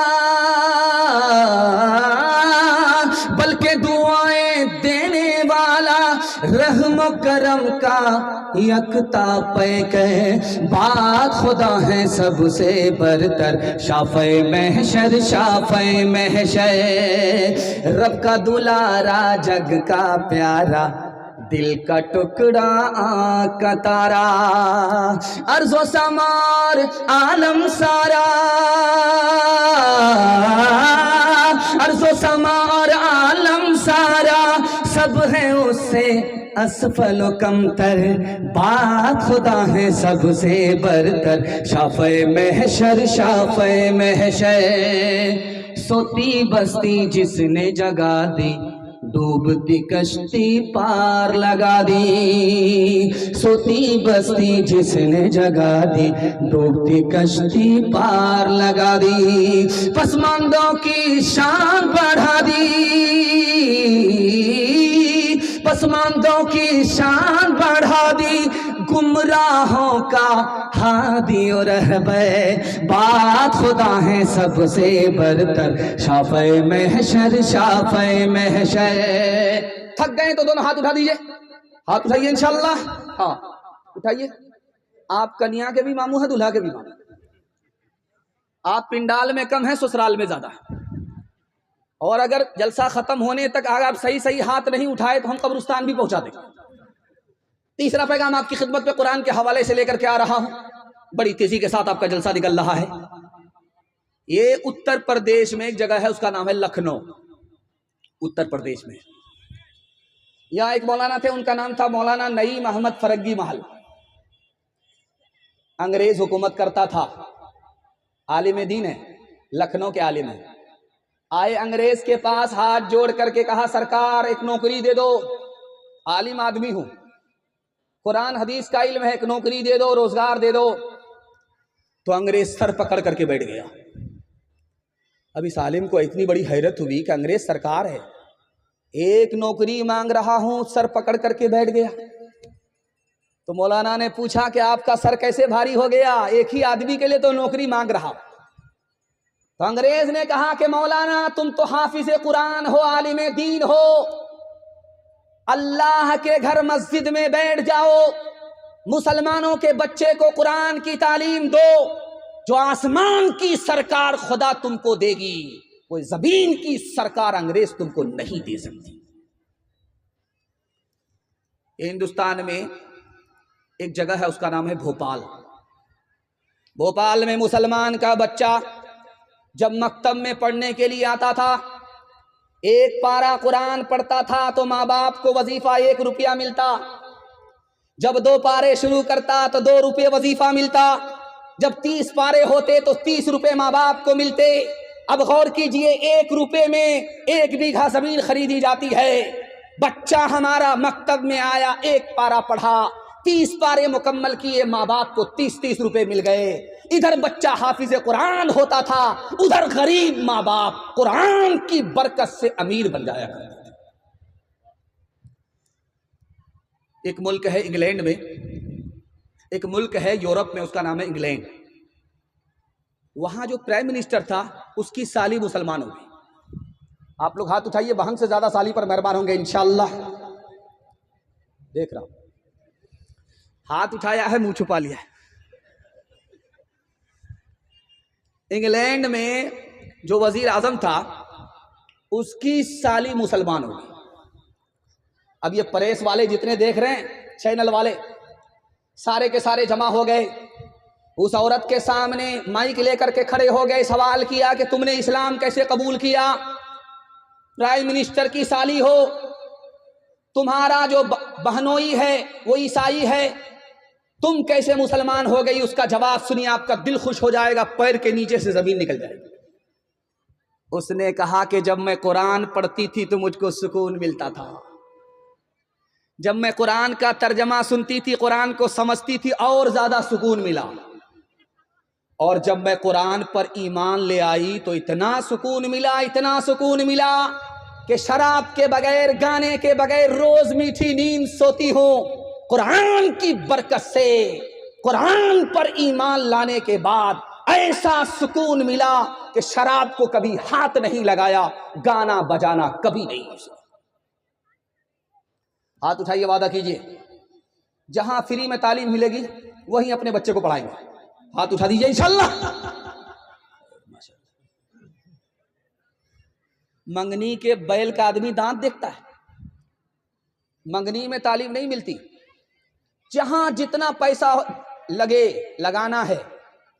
बल्कि दुआएं देने वाला, रहम करम का यकता पैक है। बात खुदा है सबसे बरतर, शाफ़े महशर शाफ़े महशर। रब का दुलारा जग का प्यारा, दिल का टुकड़ा आँख का तारा, अर्ज़ो समार आलम सारा, अर्ज़ो समार आलम सारा, सब है उससे असफल कमतर। बात खुदा है सबसे बरतर, शाफ़े महशर शाफ़े महशर। सोती बस्ती जिसने जगा दी, डूबती कश्ती पार लगा दी। सोती बस्ती जिसने जगा दी, डूबती कश्ती पार लगा दी। पसमानदों की शान बढ़ा दी, पसमानदों की शान बढ़ा दी, गुमराहों का हादी और रहबर। बात खुदा है सबसे बरतर, शाफ़े महशर शाफ़े महशर। थक गए तो दोनों हाथ उठा दीजिए, हाथ उठाइए इंशाअल्लाह। हाँ उठाइए। आप कन्या के भी मामू हैं, दूल्हा के भी मामू। आप पिंडाल में कम हैं, ससुराल में ज्यादा है। और अगर जलसा खत्म होने तक अगर आप सही सही हाथ नहीं उठाए तो हम कब्रिस्तान भी पहुंचा देंगे। तीसरा पैगाम आपकी खिदमत में कुरान के हवाले से लेकर के आ रहा हूं। बड़ी तेजी के साथ आपका जलसा निकल रहा है। ये उत्तर प्रदेश में एक जगह है, उसका नाम है लखनऊ, उत्तर प्रदेश में। यहाँ एक मौलाना थे, उनका नाम था मौलाना नईम अहमद फरग्गी महल। अंग्रेज हुकूमत करता था, आलिम दीन है, लखनऊ के आलिम है। आए अंग्रेज के पास, हाथ जोड़ करके कहा सरकार एक नौकरी दे दो, आलिम आदमी हूं, कुरान हदीस का इल्म है, एक नौकरी दे दो, रोजगार दे दो। तो अंग्रेज सर पकड़ करके बैठ गया। अब इस आलिम को इतनी बड़ी हैरत हुई कि अंग्रेज सरकार है, एक नौकरी मांग रहा हूं, सर पकड़ करके बैठ गया। तो मौलाना ने पूछा कि आपका सर कैसे भारी हो गया, एक ही आदमी के लिए तो नौकरी मांग रहा। तो अंग्रेज ने कहा कि मौलाना तुम तो हाफिज कुरान हो, आलिम दीन हो, अल्लाह के घर मस्जिद में बैठ जाओ, मुसलमानों के बच्चे को कुरान की तालीम दो। जो आसमान की सरकार खुदा तुमको देगी, वो जमीन की सरकार अंग्रेज तुमको नहीं दे सकती। हिंदुस्तान में एक जगह है, उसका नाम है भोपाल। भोपाल में मुसलमान का बच्चा जब मकतब में पढ़ने के लिए आता था, एक पारा कुरान पढ़ता था तो माँ बाप को वजीफा 1 रुपया मिलता। जब 2 पारे शुरू करता तो 2 रुपये वजीफा मिलता। जब 30 पारे होते तो 30 रुपये माँ बाप को मिलते। अब गौर कीजिए, 1 रुपये में 1 बीघा जमीन खरीदी जाती है। बच्चा हमारा मकतब में आया, 1 पारा पढ़ा, 30 पारे मुकम्मल किए, माँ बाप को 30-30 रुपये मिल गए। इधर बच्चा हाफिज कुरान होता था, उधर गरीब माँ बाप कुरान की बरकत से अमीर बन जाया करते थे। एक मुल्क है इंग्लैंड में, एक मुल्क है यूरोप में, उसका नाम है इंग्लैंड। वहां जो प्राइम मिनिस्टर था, उसकी साली मुसलमान हो गई। आप लोग हाथ उठाइए, बहन से ज्यादा साली पर मेहरबान होंगे इंशाअल्लाह। देख रहा हूं, हाथ उठाया है, मुंह छुपा लिया है। इंग्लैंड में जो वजीर आजम था, उसकी साली मुसलमान हो गई। अब ये प्रेस वाले जितने देख रहे हैं, चैनल वाले, सारे के सारे जमा हो गए। उस औरत के सामने माइक लेकर के खड़े हो गए, सवाल किया कि तुमने इस्लाम कैसे कबूल किया? प्राइम मिनिस्टर की साली हो, तुम्हारा जो बहनोई है वो ईसाई है, तुम कैसे मुसलमान हो गई? उसका जवाब सुनिए, आपका दिल खुश हो जाएगा, पैर के नीचे से जमीन निकल जाएगी। उसने कहा कि जब मैं कुरान पढ़ती थी तो मुझको सुकून मिलता था, जब मैं कुरान का तर्जमा सुनती थी, कुरान को समझती थी, और ज़्यादा सुकून मिला, और जब मैं कुरान पर ईमान ले आई तो इतना सुकून मिला, इतना सुकून मिला कि शराब के बगैर, गाने के बगैर रोज मीठी नींद सोती हूँ। कुरान की बरकत से, कुरान पर ईमान लाने के बाद ऐसा सुकून मिला कि शराब को कभी हाथ नहीं लगाया, गाना बजाना कभी नहीं। हाथ उठाइए, वादा कीजिए जहां फ्री में तालीम मिलेगी वहीं अपने बच्चे को पढ़ाएंगे। हाथ उठा दीजिए इंशाल्लाह। मंगनी के बैल का आदमी दांत देखता है, मंगनी में तालीम नहीं मिलती। जहां जितना पैसा लगे लगाना है,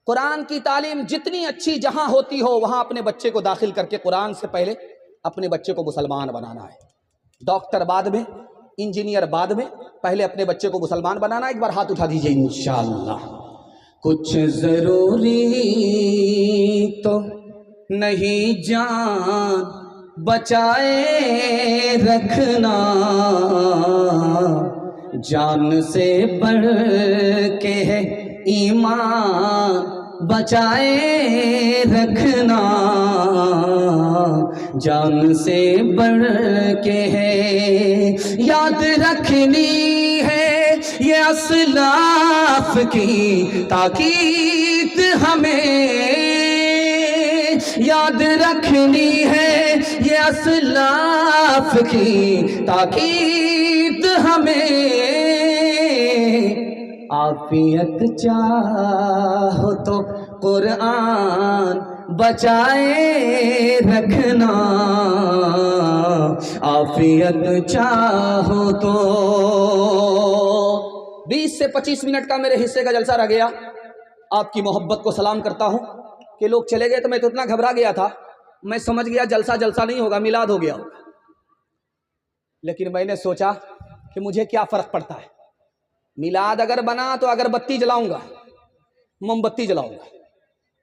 कुरान की तालीम जितनी अच्छी जहां होती हो वहां अपने बच्चे को दाखिल करके कुरान से पहले अपने बच्चे को मुसलमान बनाना है। डॉक्टर बाद में, इंजीनियर बाद में, पहले अपने बच्चे को मुसलमान बनाना। एक बार हाथ उठा दीजिए इंशाअल्लाह। कुछ जरूरी तो नहीं जान बचाए रखना, जान से बढ़ के है ईमान बचाए रखना, जान से बढ़ के है। याद रखनी है ये असलाफ की ताकीद हमें, याद रखनी है ये असलाफ की ताकीद हमें। आफियत चाहो तो कुरान बचाए रखना, आफियत चाहो तो। 20 से 25 मिनट का मेरे हिस्से का जलसा रह गया। आपकी मोहब्बत को सलाम करता हूं कि लोग चले गए तो मैं तो इतना घबरा गया था, मैं समझ गया जलसा जलसा नहीं होगा, मिलाद हो गया होगा। लेकिन मैंने सोचा कि मुझे क्या फ़र्क पड़ता है, मिलाद अगर बना तो अगरबत्ती जलाऊंगा, मोमबत्ती जलाऊंगा,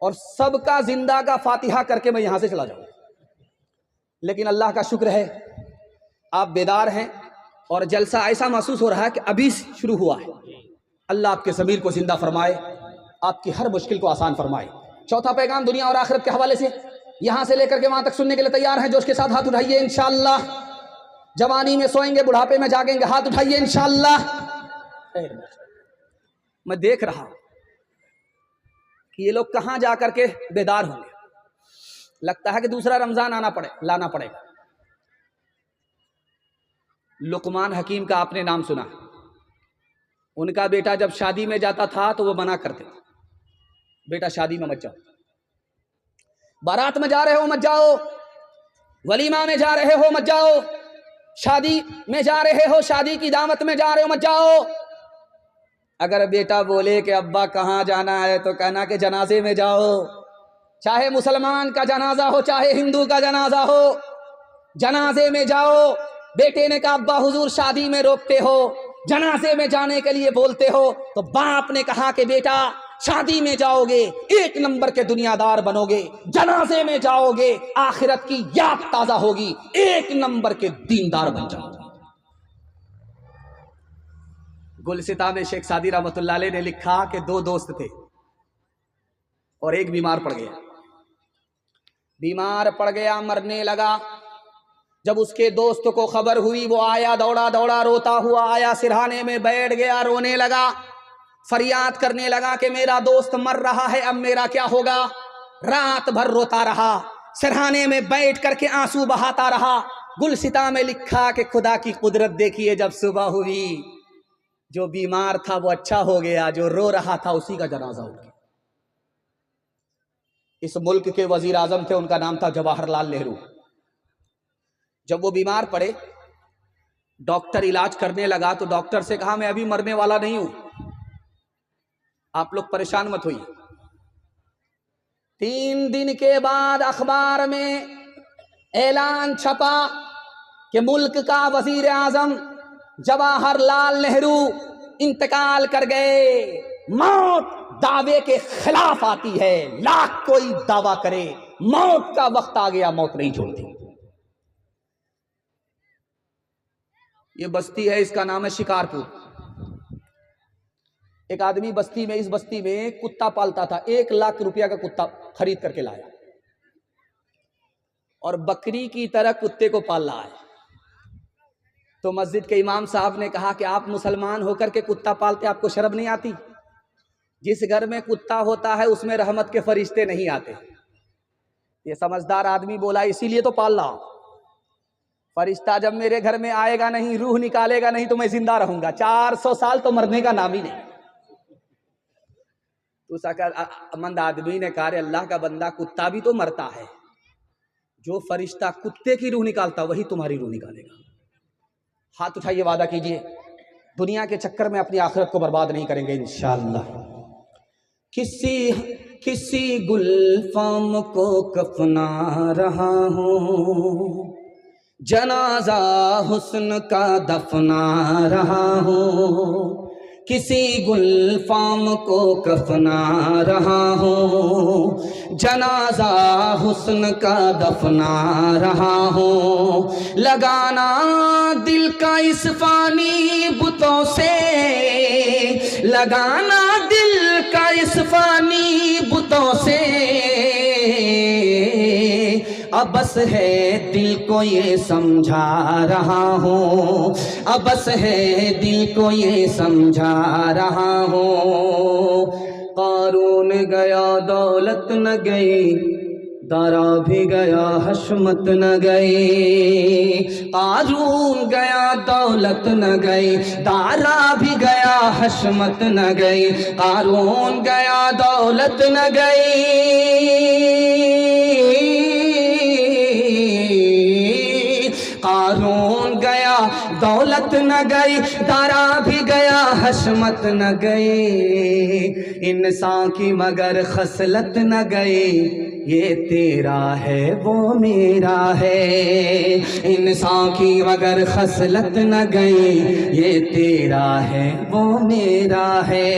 और सबका जिंदा का फातिहा करके मैं यहां से चला जाऊंगा। लेकिन अल्लाह का शुक्र है आप बेदार हैं और जलसा ऐसा महसूस हो रहा है कि अभी शुरू हुआ है। अल्लाह आपके ज़मीर को जिंदा फरमाए, आपकी हर मुश्किल को आसान फरमाए। चौथा पैगाम दुनिया और आखिरत के हवाले से यहां से लेकर के वहां तक सुनने के लिए तैयार हैं? जोश के साथ हाथ उठाइए इंशाअल्लाह। जवानी में सोएंगे, बुढ़ापे में जागेंगे, हाथ उठाइए इंशाअल्लाह। मैं देख रहा हूं कि ये लोग कहां जाकर के बेदार होंगे। लगता है कि दूसरा रमजान लाना पड़ेगा। लुकमान हकीम का आपने नाम सुना। उनका बेटा जब शादी में जाता था तो वो मना करते, बेटा शादी में मत जाओ, बारात में जा रहे हो मत जाओ, वलीमा में जा रहे हो मत जाओ, शादी में जा रहे हो, शादी की दावत में जा रहे हो मत जाओ। अगर बेटा बोले कि अब्बा कहाँ जाना है तो कहना कि जनाजे में जाओ, चाहे मुसलमान का जनाजा हो चाहे हिंदू का जनाजा हो, जनाजे में जाओ। बेटे ने कहा अब्बा हुजूर शादी में रोकते हो, जनाजे में जाने के लिए बोलते हो, तो बाप ने कहा कि बेटा शादी में जाओगे 1 नंबर के दुनियादार बनोगे, जनाजे में जाओगे आखिरत की याद ताजा होगी, 1 नंबर के दीनदार बन जाओगे। गुलसिता में शेख सादी रहमतुल्लाह अलैह ने लिखा कि 2 दोस्त थे और एक बीमार पड़ गया। बीमार पड़ गया, मरने लगा। जब उसके दोस्त को खबर हुई वो आया, दौड़ा दौड़ा रोता हुआ आया, सिरहाने में बैठ गया, रोने लगा, फरियाद करने लगा कि मेरा दोस्त मर रहा है, अब मेरा क्या होगा। रात भर रोता रहा, सिरहाने में बैठ करके आंसू बहाता रहा। गुलसिता में लिखा कि खुदा की कुदरत देखिए, जब सुबह हुई जो बीमार था वो अच्छा हो गया, जो रो रहा था उसी का जनाजा हो गया। इस मुल्क के वजीर आजम थे, उनका नाम था जवाहरलाल नेहरू। जब वो बीमार पड़े, डॉक्टर इलाज करने लगा तो डॉक्टर से कहा मैं अभी मरने वाला नहीं हूं, आप लोग परेशान मत होइए। 3 दिन के बाद अखबार में ऐलान छपा कि मुल्क का वजीर आजम जवाहरलाल नेहरू इंतकाल कर गए। मौत दावे के खिलाफ आती है, लाख कोई दावा करे मौत का वक्त आ गया, मौत नहीं छोड़ती। ये बस्ती है, इसका नाम है शिकारपुर। एक आदमी बस्ती में, इस बस्ती में कुत्ता पालता था, 1 लाख रुपया का कुत्ता खरीद करके लाया और बकरी की तरह कुत्ते को पाल रहा है। तो मस्जिद के इमाम साहब ने कहा कि आप मुसलमान होकर के कुत्ता पालते, आपको शर्म नहीं आती? जिस घर में कुत्ता होता है उसमें रहमत के फरिश्ते नहीं आते। ये समझदार आदमी बोला, इसीलिए तो पाल रहा हूं। फरिश्ता जब मेरे घर में आएगा नहीं, रूह निकालेगा नहीं, तो मैं जिंदा रहूंगा। 400 साल तो मरने का नाम ही नहीं। तो अकलमंद आदमी ने कहा, अल्लाह का बंदा, कुत्ता भी तो मरता है। जो फरिश्ता कुत्ते की रूह निकालता वही तुम्हारी रूह निकालेगा। हाथ उठाइए, वादा कीजिए दुनिया के चक्कर में अपनी आखिरत को बर्बाद नहीं करेंगे इंशाअल्लाह। किसी गुलफाम को कफना रहा हूँ, जनाजा हुस्न का दफना रहा हूँ। किसी गुलफाम को कफना रहा हूँ, जनाजा हुस्न का दफना रहा हूँ। लगाना दिल का इस फानी बुतों से, लगाना दिल का इस फानी बुतों से। अब बस है दिल को ये समझा रहा हूँ, अब बस है दिल को ये समझा रहा हूँ। कारून गया दौलत न गई, दारा भी गया हशमत न गई। कारून गया दौलत न गई, दारा भी गया हशमत न गई। कारून गया दौलत न गई, कारून गया दौलत न गई, दारा भी गया हशमत न गई। इंसान की मगर खसलत न गई, ये तेरा है वो मेरा है। इंसान की मगर खसलत न गई, ये तेरा है वो मेरा है।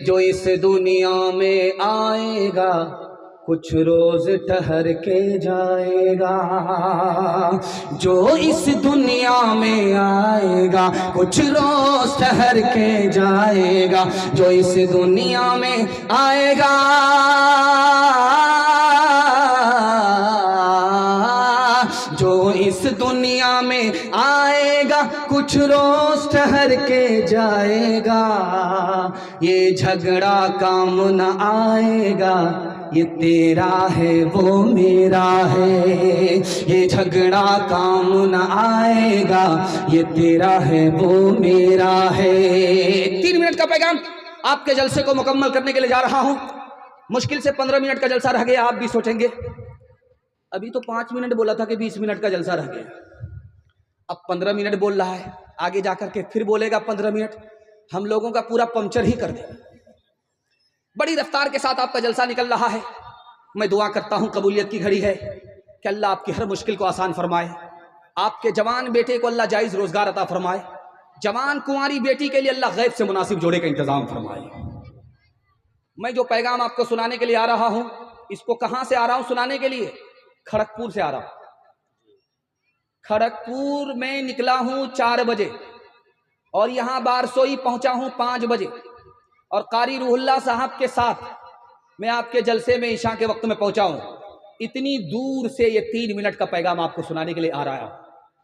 जो इस दुनिया में आएगा कुछ रोज ठहर के जाएगा। जो इस दुनिया में आएगा कुछ रोज ठहर के जाएगा। जो इस दुनिया में आएगा जो इस दुनिया में आएगा कुछ रोज ठहर के जाएगा। ये झगड़ा काम न आएगा, ये तेरा है वो मेरा है। ये झगड़ा काम न आएगा, ये तेरा है वो मेरा है। 3 मिनट का पैगाम आपके जलसे को मुकम्मल करने के लिए जा रहा हूं। मुश्किल से 15 मिनट का जलसा रह गया। आप भी सोचेंगे अभी तो 5 मिनट बोला था कि 20 मिनट का जलसा रह गया, अब 15 मिनट बोल रहा है। आगे जाकर के फिर बोलेगा 15 मिनट, हम लोगों का पूरा पंक्चर ही कर देगा। बड़ी रफ्तार के साथ आपका जलसा निकल रहा है। मैं दुआ करता हूं, कबूलियत की घड़ी है कि अल्लाह आपकी हर मुश्किल को आसान फरमाए। आपके जवान बेटे को अल्लाह जायज़ रोजगार अता फरमाए। जवान कुंवारी बेटी के लिए अल्लाह गैब से मुनासिब जोड़े का इंतजाम फरमाए। मैं जो पैगाम आपको सुनाने के लिए आ रहा हूं, इसको कहां से आ रहा हूं सुनाने के लिए? खड़गपुर से आ रहा हूं। खड़गपुर में निकला हूं 4 बजे और यहां बारसोई पहुंचा हूं 5 बजे और कारी रूहुल्लाह साहब के साथ मैं आपके जलसे में ईशा के वक्त में पहुंचा हूं। इतनी दूर से ये 3 मिनट का पैगाम आपको सुनाने के लिए आ रहा हूं।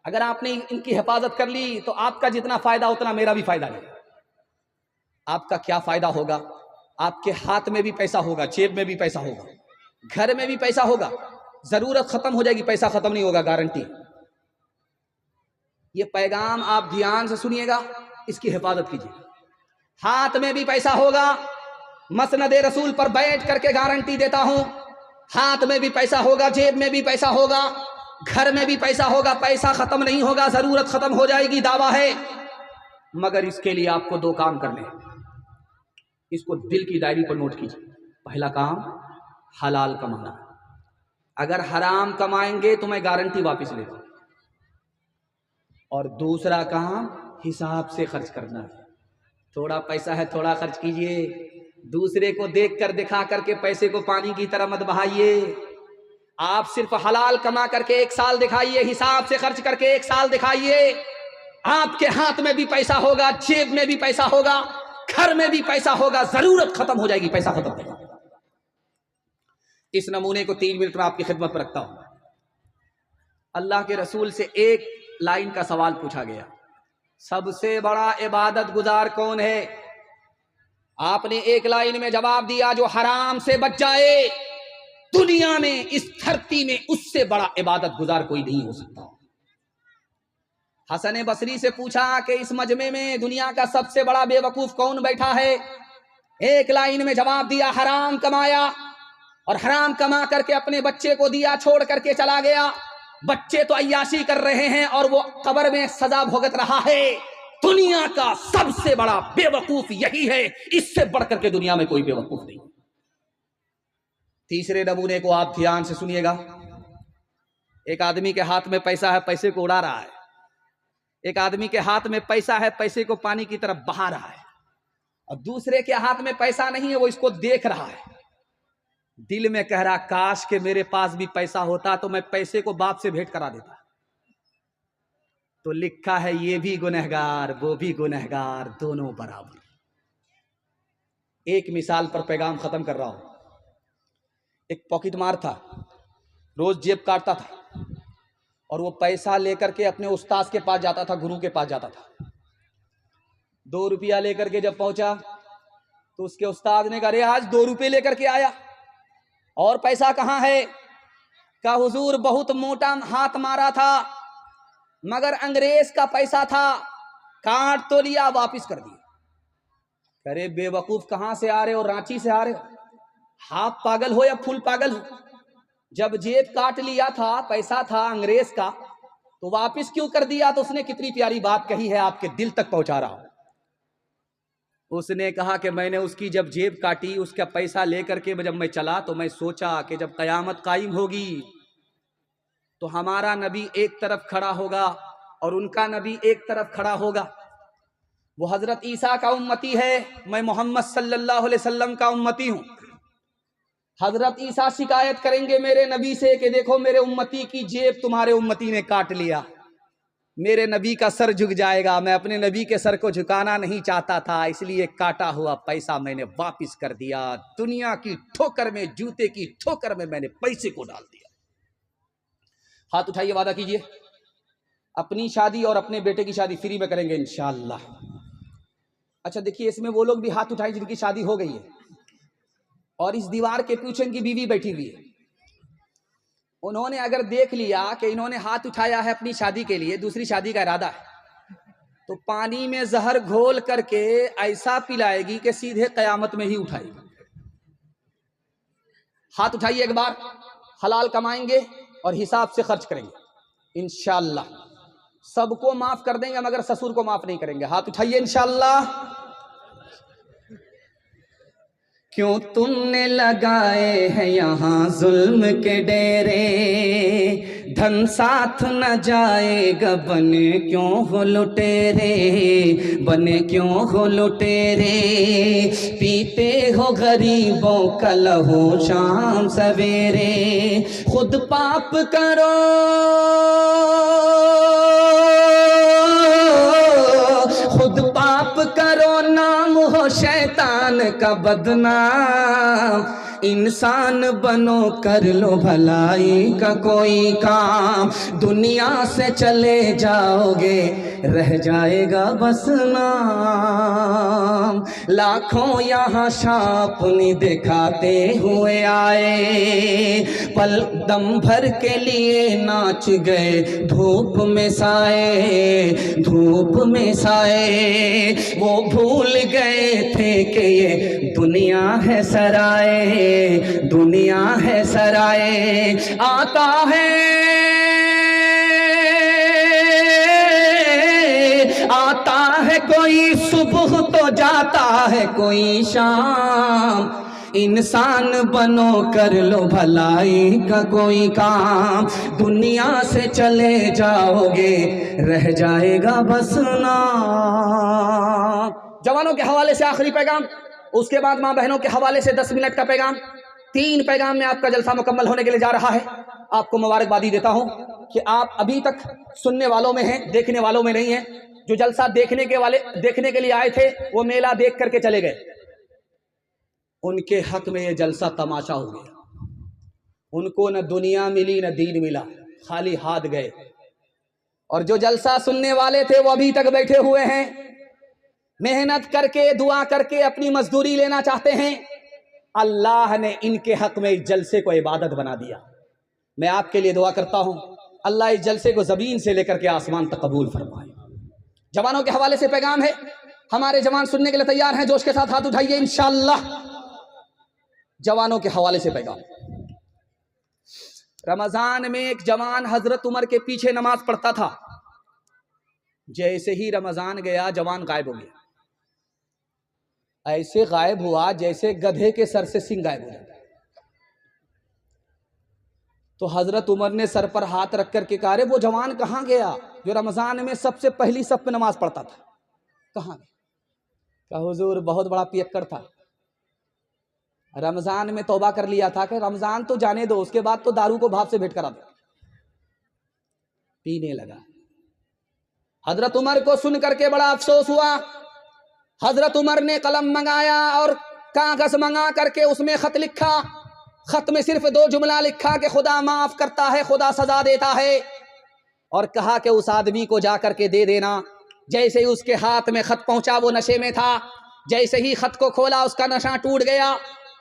अगर आपने इनकी हिफाजत कर ली तो आपका जितना फायदा उतना मेरा भी फायदा नहीं। आपका क्या फायदा होगा? आपके हाथ में भी पैसा होगा, जेब में भी पैसा होगा, घर में भी पैसा होगा। जरूरत खत्म हो जाएगी, पैसा खत्म नहीं होगा, गारंटी। ये पैगाम आप ध्यान से सुनिएगा, इसकी हिफाजत कीजिए। हाथ में भी पैसा होगा, मसनदे रसूल पर बैठ करके गारंटी देता हूं। हाथ में भी पैसा होगा, जेब में भी पैसा होगा, घर में भी पैसा होगा। पैसा खत्म नहीं होगा, जरूरत खत्म हो जाएगी, दावा है। मगर इसके लिए आपको 2 काम करने हैं। इसको दिल की डायरी पर नोट कीजिए। पहला काम हलाल कमाना। अगर हराम कमाएंगे तो मैं गारंटी वापस लेता हूं। और दूसरा काम हिसाब से खर्च करना है। थोड़ा पैसा है, थोड़ा खर्च कीजिए, दूसरे को देख कर दिखा करके पैसे को पानी की तरह मत बहाइए। आप सिर्फ हलाल कमा करके 1 साल दिखाइए, हिसाब से खर्च करके 1 साल दिखाइए। आपके हाथ में भी पैसा होगा, जेब में भी पैसा होगा, घर में भी पैसा होगा, जरूरत खत्म हो जाएगी, पैसा खत्म होगा। इस नमूने को 3 मिनट में आपकी खिदमत पर रखता हूं। अल्लाह के रसूल से एक लाइन का सवाल पूछा गया, सबसे बड़ा इबादत गुजार कौन है? आपने एक लाइन में जवाब दिया, जो हराम से बच जाए, दुनिया में, इस धरती में उससे बड़ा इबादत गुजार कोई नहीं हो सकता। हसन बसरी से पूछा कि इस मजमे में दुनिया का सबसे बड़ा बेवकूफ कौन बैठा है? एक लाइन में जवाब दिया, हराम कमाया और हराम कमा करके अपने बच्चे को दिया, छोड़ करके चला गया। बच्चे तो अय्याशी कर रहे हैं और वो कब्र में सजा भुगत रहा है। दुनिया का सबसे बड़ा बेवकूफ यही है, इससे बढ़कर के दुनिया में कोई बेवकूफ नहीं। तीसरे नमूने को आप ध्यान से सुनिएगा। एक आदमी के हाथ में पैसा है, पैसे को उड़ा रहा है। एक आदमी के हाथ में पैसा है, पैसे को पानी की तरफ बहा रहा है। और दूसरे के हाथ में पैसा नहीं है, वो इसको देख रहा है। दिल में कह रहा, काश के मेरे पास भी पैसा होता तो मैं पैसे को बाप से भेंट करा देता। तो लिखा है, ये भी गुनहगार वो भी गुनहगार, दोनों बराबर। एक मिसाल पर पैगाम खत्म कर रहा हूं। एक पॉकेट मार था, रोज जेब काटता था और वो पैसा लेकर के अपने उस्ताद के पास जाता था, गुरु के पास जाता था। 2 रुपया लेकर के जब पहुंचा तो उसके उस्ताद ने कहा, अरे आज 2 रुपये लेकर के आया और पैसा कहाँ है? कहा, हुजूर बहुत मोटा हाथ मारा था मगर अंग्रेज का पैसा था, काट तो लिया, वापिस कर दिया। अरे बेवकूफ, कहां से आ रहे हो? रांची से आ रहे हो? हाफ पागल हो या फुल पागल हो? जब जेब काट लिया था, पैसा था अंग्रेज का, तो वापिस क्यों कर दिया? तो उसने कितनी प्यारी बात कही है, आपके दिल तक पहुंचा रहा हूं। उसने कहा कि मैंने उसकी जब जेब काटी, उसका पैसा लेकर के जब मैं चला तो मैं सोचा कि जब कयामत कायम होगी तो हमारा नबी एक तरफ खड़ा होगा और उनका नबी एक तरफ खड़ा होगा। वो हजरत ईसा का उम्मती है, मैं मोहम्मद सल्लल्लाहु अलैहि वसल्लम का उम्मती हूं। हजरत ईसा शिकायत करेंगे मेरे नबी से कि देखो मेरे उम्मती की जेब तुम्हारे उम्मती ने काट लिया। मेरे नबी का सर झुक जाएगा। मैं अपने नबी के सर को झुकाना नहीं चाहता था, इसलिए काटा हुआ पैसा मैंने वापिस कर दिया। दुनिया की ठोकर में, जूते की ठोकर में मैंने पैसे को डाल दिया। हाथ उठाइए, वादा कीजिए अपनी शादी और अपने बेटे की शादी फ्री में करेंगे इंशाअल्लाह। अच्छा देखिए, इसमें वो लोग भी हाथ उठाए जिनकी शादी हो गई है और इस दीवार के पीछे इनकी बीवी बैठी हुई है। उन्होंने अगर देख लिया कि इन्होंने हाथ उठाया है अपनी शादी के लिए, दूसरी शादी का इरादा है, तो पानी में जहर घोल करके ऐसा पिलाएगी कि सीधे कयामत में ही उठाएगी। हाथ उठाइए एक बार, हलाल कमाएंगे और हिसाब से खर्च करेंगे इंशाअल्लाह। सबको माफ कर देंगे मगर ससुर को माफ नहीं करेंगे। हाथ उठाइए इंशाअल्लाह। क्यों तुमने लगाए हैं यहाँ जुल्म के डेरे, धन साथ न जाएगा, बने क्यों हो लुटेरे, बने क्यों हो लुटेरे। पीते हो गरीबों का लहू शाम सवेरे, खुद पाप करो खुद पाप करो, नाम हो शैतान का बदनाम। इंसान बनो, कर लो भलाई का कोई काम, दुनिया से चले जाओगे रह जाएगा बस नाम। लाखों यहाँ शापनी दिखाते हुए आए, पल दम भर के लिए नाच गए धूप में साए, धूप में साए। वो भूल गए थे कि ये दुनिया है सराय, दुनिया है सराय। आता है कोई सुबह तो जाता है कोई शाम। इंसान बनो, कर लो भलाई का कोई काम, दुनिया से चले जाओगे रह जाएगा बस नाम। जवानों के हवाले से आखिरी पैगाम, उसके बाद माँ बहनों के हवाले से 10 मिनट का पैगाम, 3 पैगाम में आपका जलसा मुकम्मल होने के लिए जा रहा है। आपको मुबारकबादी देता हूँ कि आप अभी तक सुनने वालों में हैं, देखने वालों में नहीं हैं। जो जलसा देखने के लिए आए थे वो मेला देख करके चले गए, उनके हक में ये जलसा तमाशा हो गया। उनको न दुनिया मिली न दीन मिला, खाली हाथ गए। और जो जलसा सुनने वाले थे वो अभी तक बैठे हुए हैं, मेहनत करके दुआ करके अपनी मजदूरी लेना चाहते हैं। अल्लाह ने इनके हक में इस जलसे को इबादत बना दिया। मैं आपके लिए दुआ करता हूं, अल्लाह इस जलसे को ज़मीन से लेकर के आसमान तक कबूल फरमाए। जवानों के हवाले से पैगाम है, हमारे जवान सुनने के लिए तैयार हैं, जोश के साथ हाथ उठाइए इंशाअल्लाह। जवानों के हवाले से पैगाम। रमजान में एक जवान हजरत उमर के पीछे नमाज पढ़ता था। जैसे ही रमजान गया जवान गायब हो गया। ऐसे गायब हुआ जैसे गधे के सर से सिंग गायब हो जाता। तो हजरत उमर ने सर पर हाथ रख करके कहा, वो जवान कहाँ गया जो रमजान में सबसे पहली सफ पे नमाज पढ़ता था, कहाँ गया? कहा हुजूर बहुत बड़ा पियक्कड़ था, रमजान में तौबा कर लिया था कि रमजान तो जाने दो, उसके बाद तो दारू को भाप से भेंट करा दो। पीने लगा। हजरत उमर को सुन करके बड़ा अफसोस हुआ। हजरत उमर ने कलम मंगाया और कागज मंगा करके उसमें खत लिखा। खत में सिर्फ 2 जुमला लिखा कि खुदा माफ करता है, खुदा सजा देता है, और कहा कि उस आदमी को जा करके दे देना। जैसे ही उसके हाथ में खत पहुंचा वो नशे में था। जैसे ही खत को खोला उसका नशा टूट गया।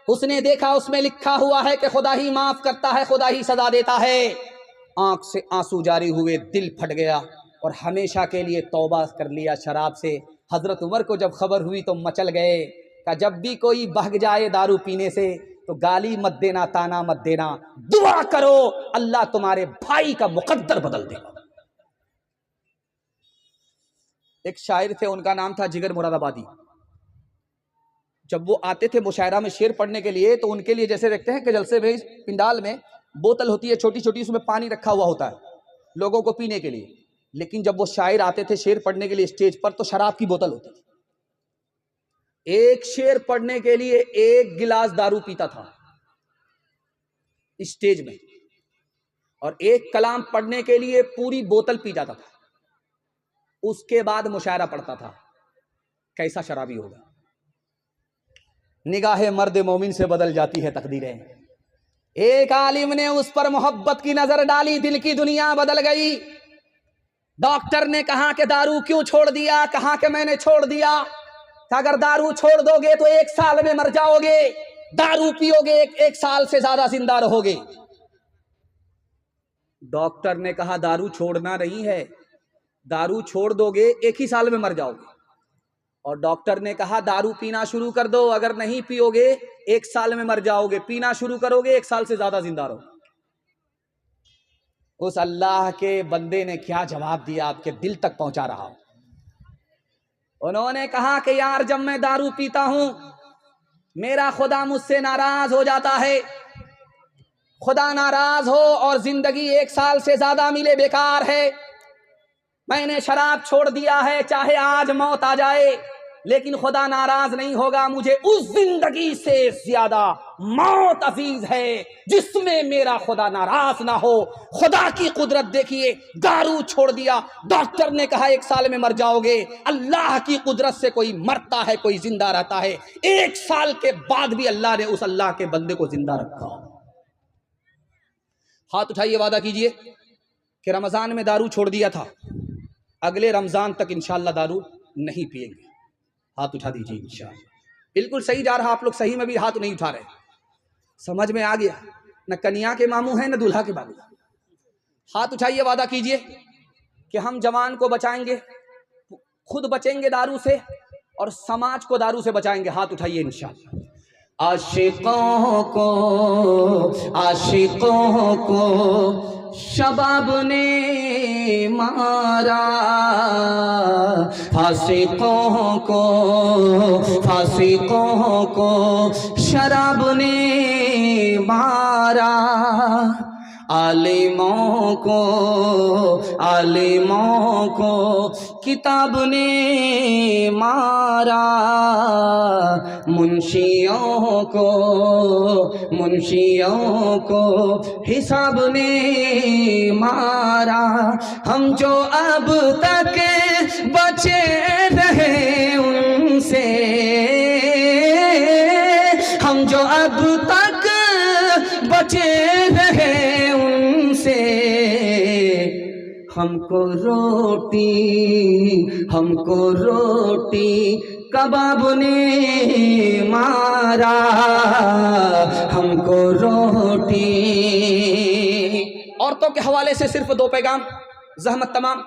उसने देखा उसमें लिखा हुआ है कि खुदा ही माफ करता है, खुदा ही सजा देता है। आंख से आंसू जारी हुए, दिल फट गया और हमेशा के लिए तौबा कर लिया शराब से। हजरत उमर को जब खबर हुई तो मचल गए कि जब भी कोई भाग जाए दारू पीने से तो गाली मत देना, ताना मत देना, दुआ करो अल्लाह तुम्हारे भाई का मुकद्दर बदल देगा। एक शायर थे, उनका नाम था जिगर मुरादाबादी। जब वो आते थे मुशायरा में शेर पढ़ने के लिए तो उनके लिए जैसे देखते हैं कि जलसे में पिंडाल में बोतल होती है छोटी छोटी, उसमें पानी रखा हुआ होता है लोगों को पीने के लिए। लेकिन जब वो शायर आते थे शेर पढ़ने के लिए स्टेज पर तो शराब की बोतल होती थी। एक शेर पढ़ने के लिए 1 गिलास दारू पीता था स्टेज में, और 1 कलाम पढ़ने के लिए पूरी बोतल पी जाता था। उसके बाद मुशायरा पढ़ता था। कैसा शराबी होगा। निगाहे मर्द मोमिन से बदल जाती है तकदीरें। एक आलिम ने उस पर मोहब्बत की नजर डाली, दिल की दुनिया बदल गई। डॉक्टर ने कहा कि दारू क्यों छोड़ दिया? कहा कि मैंने छोड़ दिया कि अगर दारू छोड़ दोगे तो 1 साल में मर जाओगे, दारू पियोगे 1 साल से ज्यादा जिंदा रहोगे। डॉक्टर ने कहा दारू छोड़ना नहीं है, दारू छोड़ दोगे 1 ही साल में मर जाओगे। और डॉक्टर ने कहा दारू पीना शुरू कर दो, अगर नहीं पियोगे 1 साल में मर जाओगे, पीना शुरू करोगे 1 साल से ज्यादा जिंदा रहो। उस अल्लाह के बंदे ने क्या जवाब दिया, आपके दिल तक पहुंचा रहा हूं। उन्होंने कहा कि यार जब मैं दारू पीता हूं मेरा खुदा मुझसे नाराज हो जाता है। खुदा नाराज हो और जिंदगी 1 साल से ज्यादा मिले बेकार है। मैंने शराब छोड़ दिया है, चाहे आज मौत आ जाए लेकिन खुदा नाराज नहीं होगा। मुझे उस जिंदगी से ज्यादा मौत अजीज है जिसमें मेरा खुदा नाराज ना हो। खुदा की कुदरत देखिए, दारू छोड़ दिया, डॉक्टर ने कहा 1 साल में मर जाओगे। अल्लाह की कुदरत से कोई मरता है, कोई जिंदा रहता है। 1 साल के बाद भी अल्लाह ने उस अल्लाह के बंदे को जिंदा रखा। हाथ उठाइए, वादा कीजिए कि रमजान में दारू छोड़ दिया था, अगले रमजान तक इंशाअल्लाह दारू नहीं पिएंगे। हाथ उठा दीजिए इंशाअल्लाह। बिल्कुल सही जा रहा, आप लोग सही में भी हाथ नहीं उठा रहे। समझ में आ गया, न कन्या के मामू हैं न दूल्हा के बाबू। हाथ उठाइए, वादा कीजिए कि हम जवान को बचाएंगे, खुद बचेंगे दारू से और समाज को दारू से बचाएंगे। हाथ उठाइए इंशाअल्लाह। आशिकों को शबाब ने मारा, फासिकों को शराब ने मारा। आलिमों को किताब ने मारा, मुंशियों को हिसाब ने मारा। हम जो अब तक बचे रहे उनसे, हम जो अब तक बचे रहे उनसे, हमको रोटी कबाब ने मारा, हमको रोटी। औरतों के हवाले से सिर्फ 2 पैगाम, ज़हमत तमाम।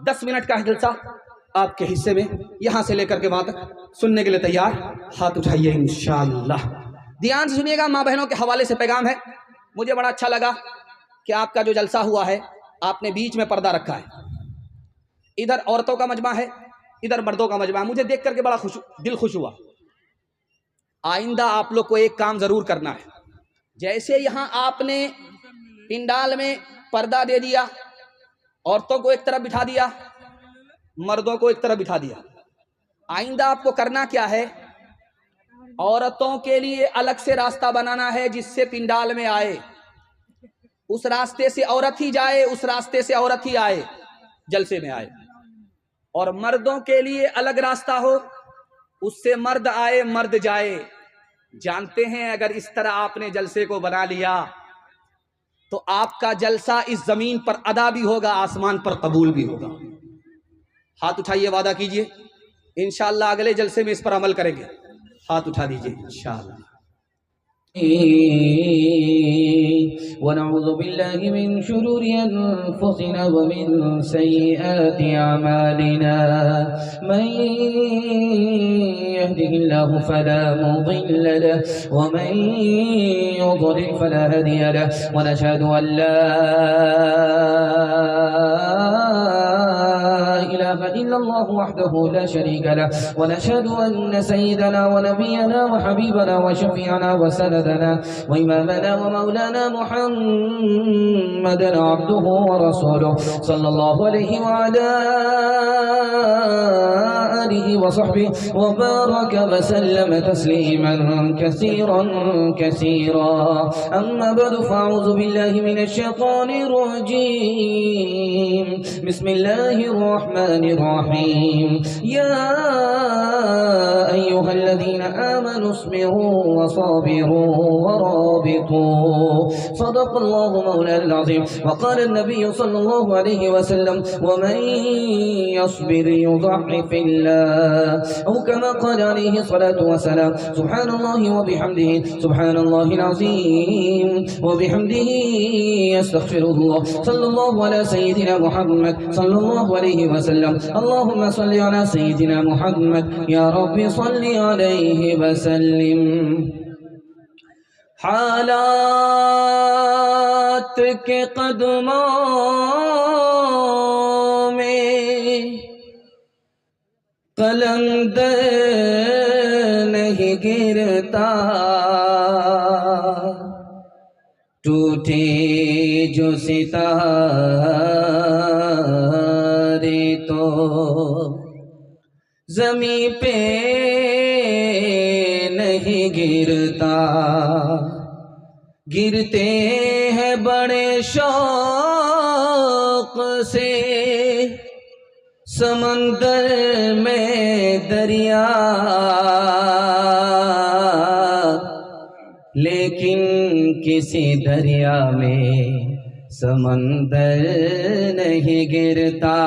10 मिनट का है जलसा आपके हिस्से में, यहां से लेकर के वहां तक। सुनने के लिए तैयार? हाथ उठाइए इंशाअल्लाह। ध्यान से सुनिएगा, माँ बहनों के हवाले से पैगाम है। मुझे बड़ा अच्छा लगा कि आपका जो जलसा हुआ है, आपने बीच में पर्दा रखा है। इधर औरतों का मजमा है, इधर मर्दों का मजमा है। मुझे देख करके बड़ा दिल खुश हुआ। आइंदा आप लोग को एक काम जरूर करना है। जैसे यहां आपने पिंडाल में पर्दा दे दिया, औरतों को एक तरफ बिठा दिया, मर्दों को एक तरफ बिठा दिया, आइंदा आपको करना क्या है? औरतों के लिए अलग से रास्ता बनाना है, जिससे पिंडाल में आए, उस रास्ते से औरत ही जाए, उस रास्ते से औरत ही आए, जलसे में आए। और मर्दों के लिए अलग रास्ता हो, उससे मर्द आए मर्द जाए। जानते हैं, अगर इस तरह आपने जलसे को बना लिया तो आपका जलसा इस जमीन पर अदा भी होगा, आसमान पर कबूल भी होगा। हाथ उठाइए, वादा कीजिए, इंशाअल्लाह अगले जलसे में इस पर अमल करेंगे। हाथ उठा दीजिए इंशाअल्लाह। वनऊज़ु बिल्लाहि मिन शुरूरि अनफुसिना व मिन सय्यिआति अमालिना। मन यहदिहिल्लाहु फला मुदिल्ल लहु व मन युद्लिल फला हादिय लहु। व नशहदु अन ला इलाहा इल्लल्लाहु वहदहु ला शरीका लहु व नशहदु अन्न सय्यिदना व नबियना व हबीबना व शफीअना व सनदना व इमामना व मौलाना मुहम्मदन अब्दुहु व रसूलुहु सल्लल्लाहु अलैहि व अला आलिहि व सहबिहि व बारक व सल्लम तस्लीमन कसीरा। अम्मा बअदु फअऊज़ु बिल्लाहि मिनश शैतानिर रजीम। बिस्मिल्लाहिर रहमानिर रहीम। या अय्युहल्लज़ीना आमनु अस्बिरू व साबिरू व राबितू। सदक़ल्लाहु मौलाना अज़ीम। व क़ाल नबी सल्लल्लाहु अलैहि वसल्लम व मन यस्बिर युज़अफ़िल्लाह औ कमा क़ाल अलैहि सलातु व सलाम। सुब्हानल्लाहि व बिहम्दिहि सुब्हानल्लाहिल अज़ीम व बिहम्दिहि अस्तग़फिरुल्लाह। सल्लल्लाहु अला सय्यिदिना मुहम्मद सल्लल्लाहु अलैहि वसल्लम। अल्लाहुम्मा सल्लि अला सय्यिदिना मुहम्मद या रब्बी सल्लि अलैहि वसल्लिम। हालात के कदमों में कलंदर नहीं गिरता, टूटे जो सितारे तो ज़मीं पे नहीं गिरता। गिरते हैं बड़े शौक से समंदर में दरिया, लेकिन किसी दरिया में समंदर नहीं गिरता।